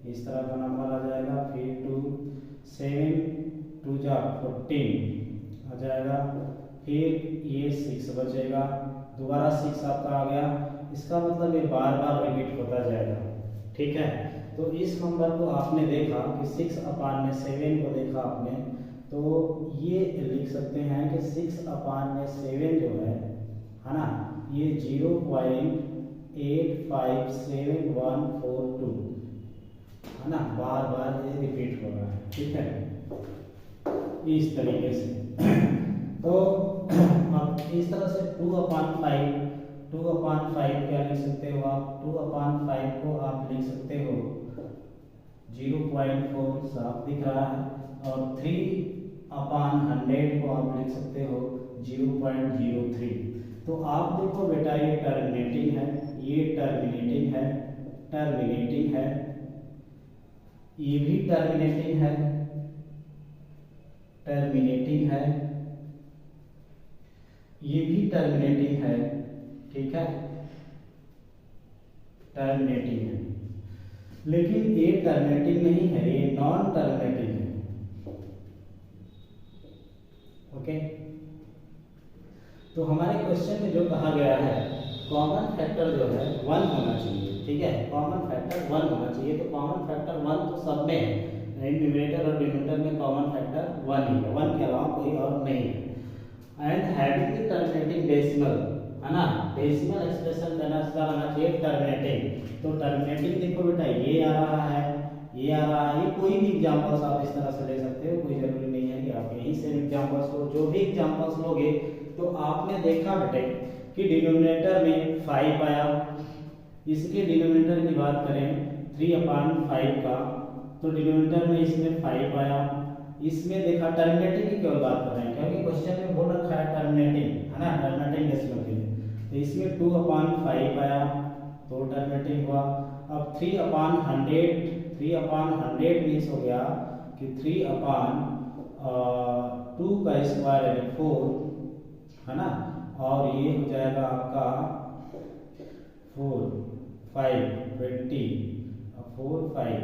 इस तरह का नंबर आ जाएगा, फिर 2 7 2 जा 14 आ जाएगा, फिर ये 6 बचेगा, दोबारा 6 आपका आ गया। इसका मतलब ये बार बार रिपीट होता जाएगा, ठीक है। तो इस नंबर को आपने देखा कि 6 अपॉन में 7 को देखा आपने, तो ये लिख सकते हैं कि 6 अपॉन में 7 जो है ना, ये 0.857142 है ना, बार बार ये रिपीट हो रहा है, ठीक है, इस तरीके से। तो अब इस तरह से 2 अपॉन 5 क्या लिख सकते हो आप, 2 अपॉन 5 को आप लिख सकते हो 0.4 साफ दिख रहा है, और 3 अपॉन 100 को आप लिख सकते हो 0.03। तो आप देखो बेटा, ये टर्मिनेटिंग है, ये टर्मिनेटिंग है, टर्मिनेटिंग है, ये भी टर्मिनेटिंग है, टर्मिनेटिंग है, ये भी टर्मिनेटिंग है, ठीक है, टर्मिनेटिंग है। लेकिन ये टर्मिनेटिंग नहीं है, ये नॉन टर्मिनेटिंग है। ओके, तो हमारे क्वेश्चन में जो कहा गया है, कॉमन फैक्टर जो है 1 होना चाहिए, ठीक है, कॉमन फैक्टर 1 होना चाहिए। तो कॉमन फैक्टर 1 तो सब में है, न्यूमरेटर और डिनोमिनेटर में कॉमन फैक्टर 1 ही है, 1 के अलावा कोई और नहीं है। And having the terminating decimal, है ना, डेसिमल एक्सप्रेशन देना चाहिए टर्मिनेटिंग। तो टर्मिनेटिंग देखो बेटा ये आ रहा है, ये आ रहा है, ये कोई भी एग्जांपल्स आप इस तरह से ले सकते हो, कोई जरूरी नहीं है कि आप यहीं से एग्जांपल्स लो। जो भी एग्जांपल्स लोगे तो आपने देखा बेटे कि डिनोमिनेटर में 5 आया, इसके डिनोमिनेटर की बात करें 3/5 का, तो डिनोमिनेटर में इसमें 5 आया। इसमें देखा टर्मिनेटिंग की केवल बात कर रहे हैं क्योंकि क्वेश्चन में बोल रखा है टर्मिनेटिंग, है ना, टर्मिनेटिंग डेसिमल के लिए, तो इसमें 2/5 आया तो टर्मिनेटिंग हुआ। अब 3/100 मीन्स हो गया कि 3/2 का स्क्वायर यानी 4, है ना, और ये हो जाएगा आपका 4 5 20 4 5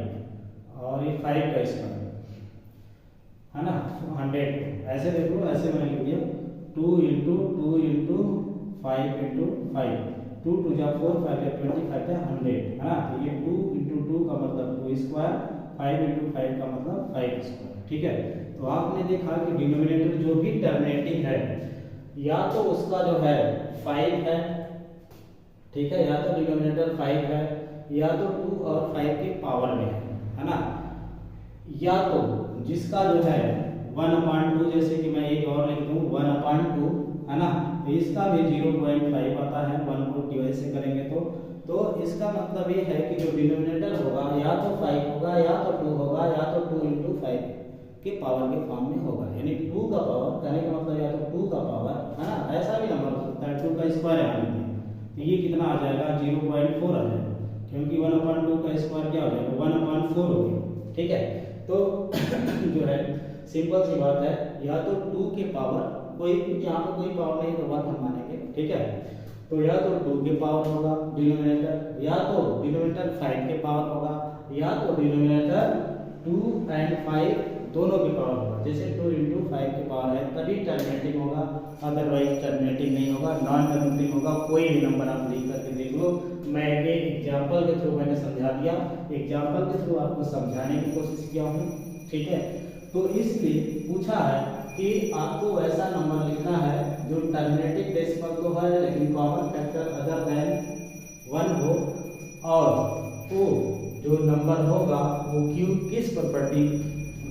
और ये 5 का स्क्वायर, है ना, 100। ऐसे देखो, ऐसे मैंने लिख दिया 2 × 2 × 5 × 5, 2 2 जा 4 5 जा 25 जा 100, है ना। तो ये 2 × 2 का मतलब 2 स्क्वायर, 5 × 5 का मतलब 5 स्क्वायर, ठीक है। तो आपने देखा कि डिनोमिनेटर जो भी टर्मिनेटिंग है या तो उसका जो है 5 है, ठीक है, या तो डिनोमिनेटर 5 है, या तो 2 और 5 के पावर में है ना, या तो जिसका जो है 1/2, जैसे कि मैं एक और लिख दूं 1/2, है ना, तो इसका भी 0.5 आता है, 1 को डिवाइड से करेंगे तो इसका मतलब ये है कि जो डिनोमिनेटर होगा या तो 5 होगा या तो 2 होगा या तो 2 × 5 के पावर के फॉर्म में होगा, यानी 2 का पावर, कहने का मतलब या तो 2 का पावर, है ना, ऐसा भी नंबर हो सकता है 2 का स्क्वायर यहाँ लिखिए, तो ये कितना आ जाएगा 0.4 आ जाएगा, क्योंकि 1/2 का स्क्वायर क्या हो जाएगा 1/4 हो गया, ठीक है। तो जो है सिंपल सी बात है, या तो 2 के पावर, कोई यहाँ पे कोई पावर नहीं तो 1 हम मानेंगे, ठीक है, तो या तो 2 के पावर होगा डिनोमिनेटर, या तो डिनोमिनेटर 5 के पावर होगा, या तो डिनोमिनेटर 2 और 5 दोनों के पावर होगा। जैसे 2 × 5 के पावर है तभी टर्मिनेटिंग होगा, अदरवाइज टर्मिनेटिंग नहीं होगा, नॉन टर्मिनेटिंग होगा। कोई भी नंबर आप लिख करके देख लो, मैं एक एग्जाम्पल के थ्रू मैंने समझा दिया, एग्जाम्पल के थ्रू आपको समझाने की कोशिश किया हूँ, ठीक है। तो इसलिए पूछा है कि आपको ऐसा नंबर लिखना है जो टर्मिनेटिंग डेसिमल तो है लेकिन कॉमन फैक्टर अदर देन 1 हो, और वो जो नंबर होगा वो क्यू किस प्रॉपर्टी,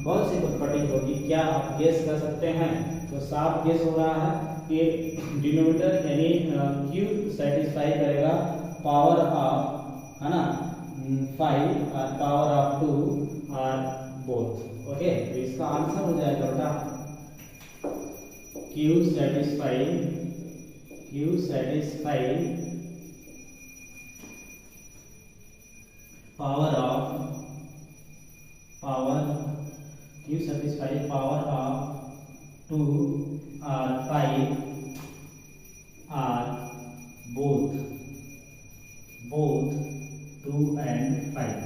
कौन सी प्रॉपर्टी होगी, क्या आप गेस कर सकते हैं। तो साफ गेस हो रहा है कि डिनोमिनेटर यानी क्यू सेटिस्फाई करेगा पावर ऑफ, है ना, 5 और पावर ऑफ 2 और बोथ, ओके। तो इसका आंसर हो जाएगा बेटा Q satisfy power of power of 2 और 5 और बोथ 2 and 5,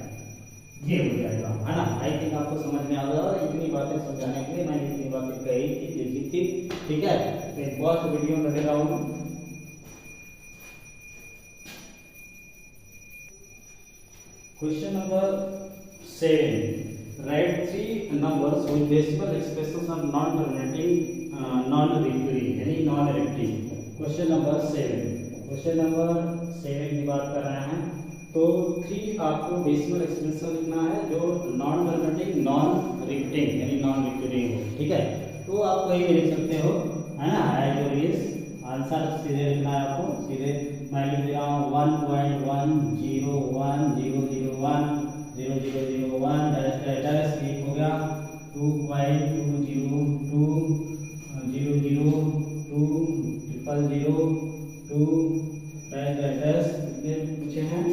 ये हो जाएगा, है ना। आई थिंक आपको समझ में आ गया, इतनी बातें समझाने के लिए मैंने इतनी बातें कही थी, लिखी थी, ठीक है। तो एक बहुत वीडियो में लगे रहूं। Question number 7, right 3 numbers with decimal expressions are non terminating, non recurring यानी नॉन रिपीटिंग। क्वेश्चन नंबर 7 की बात कर रहे हैं, तो 3 आपको डेसिमल एक्सप्रेशन लिखना है जो नॉन टर्मिनेटिंग नॉन रिपीटिंग यानी नॉन रिकरिंग हो, ठीक है। तो आप कहीं भी लिख सकते हो, है ना, एज योर विश। आंसर सीधे लिखना है आपको, सीधे मैं लिख दे रहा हूँ 1.101 001 0001 डैश एक हो गया 2.202 002 000 2 डैश पूछे हैं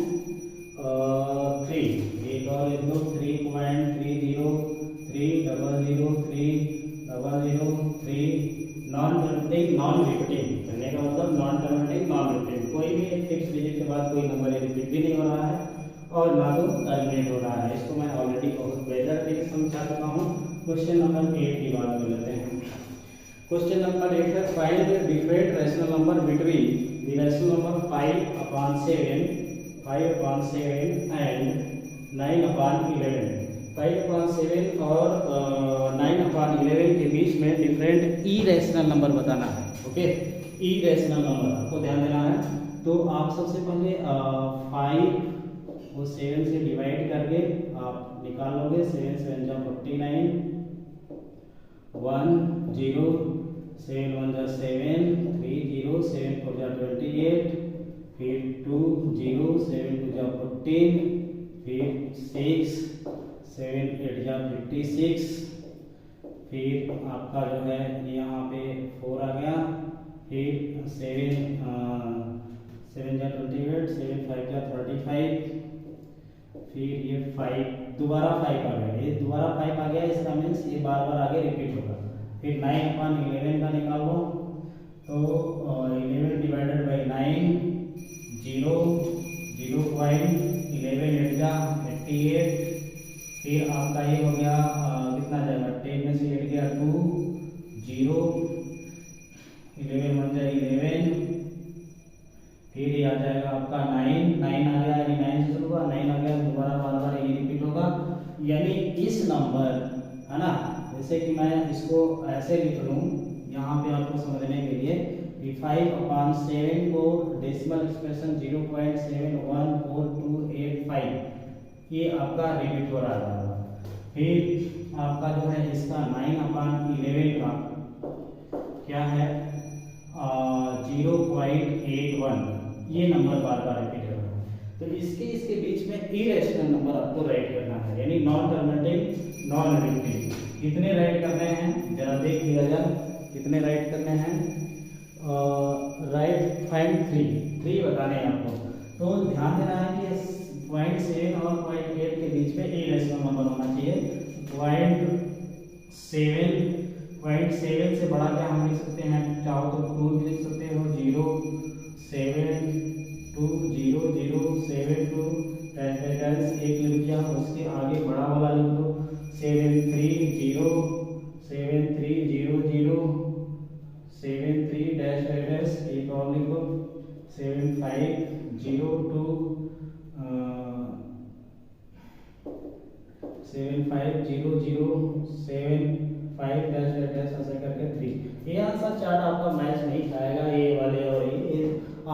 3, एक और लिख लो 3.303 003 नॉन टर्मिनेटिंग नॉन रिपीटिंग, कहने का मतलब नॉन टर्मिनेटिंग नॉन रिपीटिंग, कोई भी एक फिक्स डिजिट के बाद कोई नंबर रिपीट भी नहीं हो रहा है और ना तो टर्मिनेट हो रहा है। इसको मैं ऑलरेडी बहुत बेहतर तरीके से समझा चुका हूँ। क्वेश्चन नंबर 8 की बात कर लेते हैं। क्वेश्चन नंबर 8 है find the different rational number between the rational number 5/7 and 9/11 5/7 और 9/11 के बीच में डिफरेंट इरेशनल नंबर बताना है। ओके, इरेशनल नंबर आपको ध्यान देना है। तो आप सबसे पहले 5 को 7 से डिवाइड करके आप निकाल लोगे। 7 7 जा 49, 1 0, 7 1 जा 7, 3 0, 7 4 जा 28, फिर 2 0, 7 2 जा 14, फिर 6 7 8 जा 56, फिर आपका जो है यहाँ पे 4 आ गया, फिर 7 7 जा 28, 7 5 जा 35, फिर ये 5 दोबारा 5 आ गया, ये दोबारा 5 आ गया, इसका मीन्स ये बार बार आगे रिपीट होगा। फिर 9/11 का निकालो, तो 11 डिवाइडेड बाई 9 0 0.11 8 जा 88, फिर आपका ये हो गया कितना जाएगा, 10 में से 8 गया 2 0, 11 1 जा 11, फिर ये आ जाएगा आपका 9 आ गया, 9 से शुरू हुआ, 9 आ गया, दोबारा बार बार ये रिपीट होगा। यानी इस नंबर है ना, जैसे कि मैं इसको ऐसे लिख लूँ यहाँ पे आपको समझने के लिए, 5/7 को डेसिमल एक्सप्रेशन 0.714285 ये आपका रिपीट हो रहा है। फिर आपका जो है इसका 9/11 का क्या है 0.81 ये नंबर बार बार रिपीट हो रहा है। तो इसके बीच में इरेशनल नंबर आपको राइट करना है, यानी नॉन टर्मिनेटिंग नॉन रिपीटिंग। कितने राइट करने हैं जरा देख लिया जाए, कितने राइट करने हैं। राइट फाइंड 3 बताने हैं आपको। तो ध्यान देना है कि 0.7 और 0.8 के बीच में इरेशनल नंबर होना चाहिए। 0.7 से बड़ा क्या हम लिख सकते हैं, चाहो तो 2 भी लिख सकते हो, 0 7 2 0 0 7 2 एक लिख दिया, उसके आगे बड़ा वाला लिख दो 7 3 0 7 3 0 0 7 3 डैश एक और लिख दो 7 5 0 2 7 5 0 0 7 5 डैश ऐसे करके 3। ये आंसर चार्ट आपका मैच नहीं खाएगा, ये वाले और ये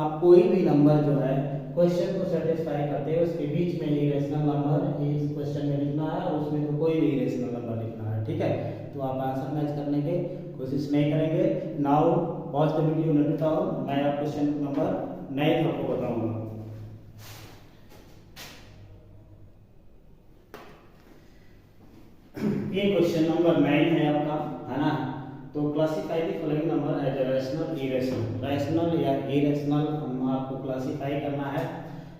आप कोई भी नंबर जो है क्वेश्चन को सेटिस्फाई करते हैं उसके बीच में इरेशनल नंबर इस क्वेश्चन में लिखना है, और उसमें तो कोई भी इरेशनल नंबर लिखना है। ठीक है, तो आप आंसर मैच करने की कोशिश नहीं करेंगे। Now watch the video note down, मैं आप क्वेश्चन नंबर 9 आपको बताऊंगा। ये क्वेश्चन नंबर 9 है आपका, है ना। तो classify the following number as rational irrational, rational या इरेशनल हम आपको क्लासिफाई करना है।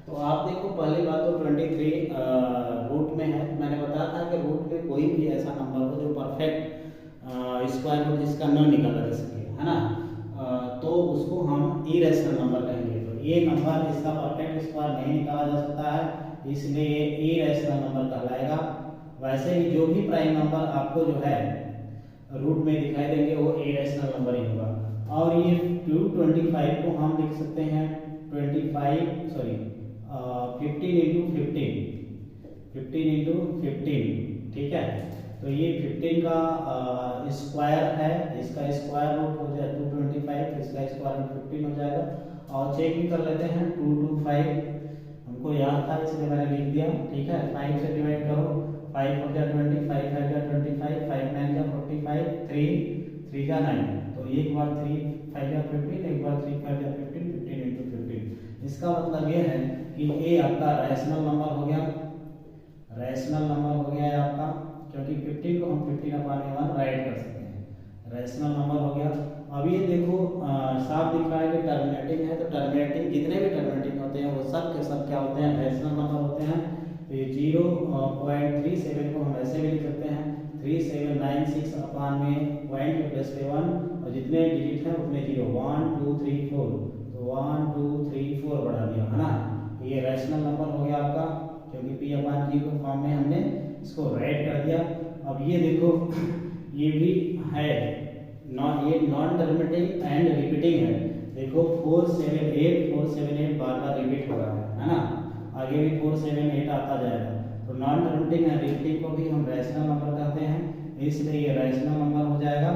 तो आप देखो पहली बात तो 23 रूट में है। मैंने बताया था कि रूट में कोई भी ऐसा नंबर हो जो परफेक्ट स्क्वायर रूट जिसका न निकाला जा सके, है ना, तो उसको हम इरेशनल नंबर कहेंगे। तो ये नंबर इसका परफेक्ट स्क्वायर नहीं निकाला जा सकता है, इसलिए ये इरेशनल नंबर कहलाएगा। वैसे ही जो भी प्राइम नंबर आपको जो है रूट में दिखाई देंगे वो इरेशनल नंबर ही होगा। और ये 225 को हम लिख सकते हैं 15 into 15, ठीक है। तो ये 15 का स्क्वायर है, इसका स्क्वायर रूट हो जाए 225, इसका स्क्वायर रूट 15 हो जाएगा। और चेक भी कर लेते हैं 225 हमको याद था इसलिए मैंने लिख दिया, ठीक है। 5 से डिवाइड करो, 5 4 जा 20, 5 5 जा 25, 5 9 जा 45, 3 जा 9। तो एक बार 3 5 जा 15, एक बार 3 5 जा 15, 15 into 15। इसका मतलब ये है कि ये आपका रैशनल नंबर हो गया, रैशनल नंबर हो गया है आपका, क्योंकि 15 को हम 15/1 राइट कर सकते हैं, रैशनल नंबर हो गया। अब ये देखो साफ दिख रहा है कि टर्मिनेटिंग है, तो टर्मिनेटिंग जितने भी टर्मिनेटिंग होते हैं वो सब के सब क्या होते हैं, रैशनल नंबर होते हैं। तो ये 0.37 को हम ऐसे भी लिख सकते हैं 3796 अपान में पॉइंट के प्लस पे 1, और जितने डिजिट हैं उतने 0 1 2 3 4, तो 1 2 3 4 बढ़ा दिया, है ना। ये रैशनल नंबर हो गया आपका, क्योंकि p/g को फॉर्म में हमने इसको राइट कर दिया। अब ये देखो ये भी है ये नॉन टर्मिनेटिंग एंड रिपीटिंग है। देखो 478 बार बार रिपीट हो रहा है ना, आगे भी 478 आता जाएगा। तो नॉन टर्मिनेटिंग एंड रिपीटिंग को भी हम रैशनल नंबर कहते हैं, इसलिए ये रैशनल नंबर हो जाएगा।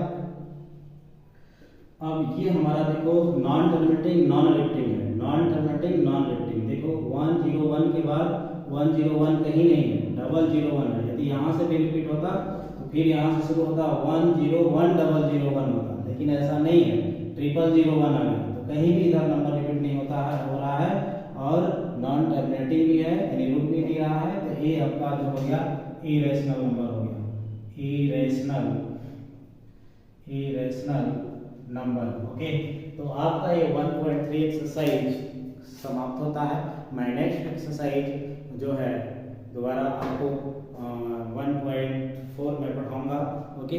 अब ये हमारा देखो नॉन टर्मिनेटिंग नॉन रिपीटिंग है, नॉन टर्मिनेटिंग नॉन रिपीटिंग। देखो 101 के बाद 101 कहीं नहीं है, 001 है। यदि यहाँ से भी रिपीट होता तो फिर यहाँ से शुरू होता 101 होता, लेकिन ऐसा नहीं है, 001 आ गया, तो कहीं भी इधर नंबर रिपीट नहीं होता है, हो रहा है, और नॉन टर्मिनेटिंग भी है, यानी रुक भी नहीं रहा है। तो ये आपका जो हो गया इरेशनल नंबर हो गया, इरेशनल नंबर। ओके, तो आपका ये 1.3 एक्सरसाइज समाप्त होता है। मैं नेक्स्ट एक्सरसाइज जो है दोबारा आपको 1.4 में पढ़ाऊंगा। ओके।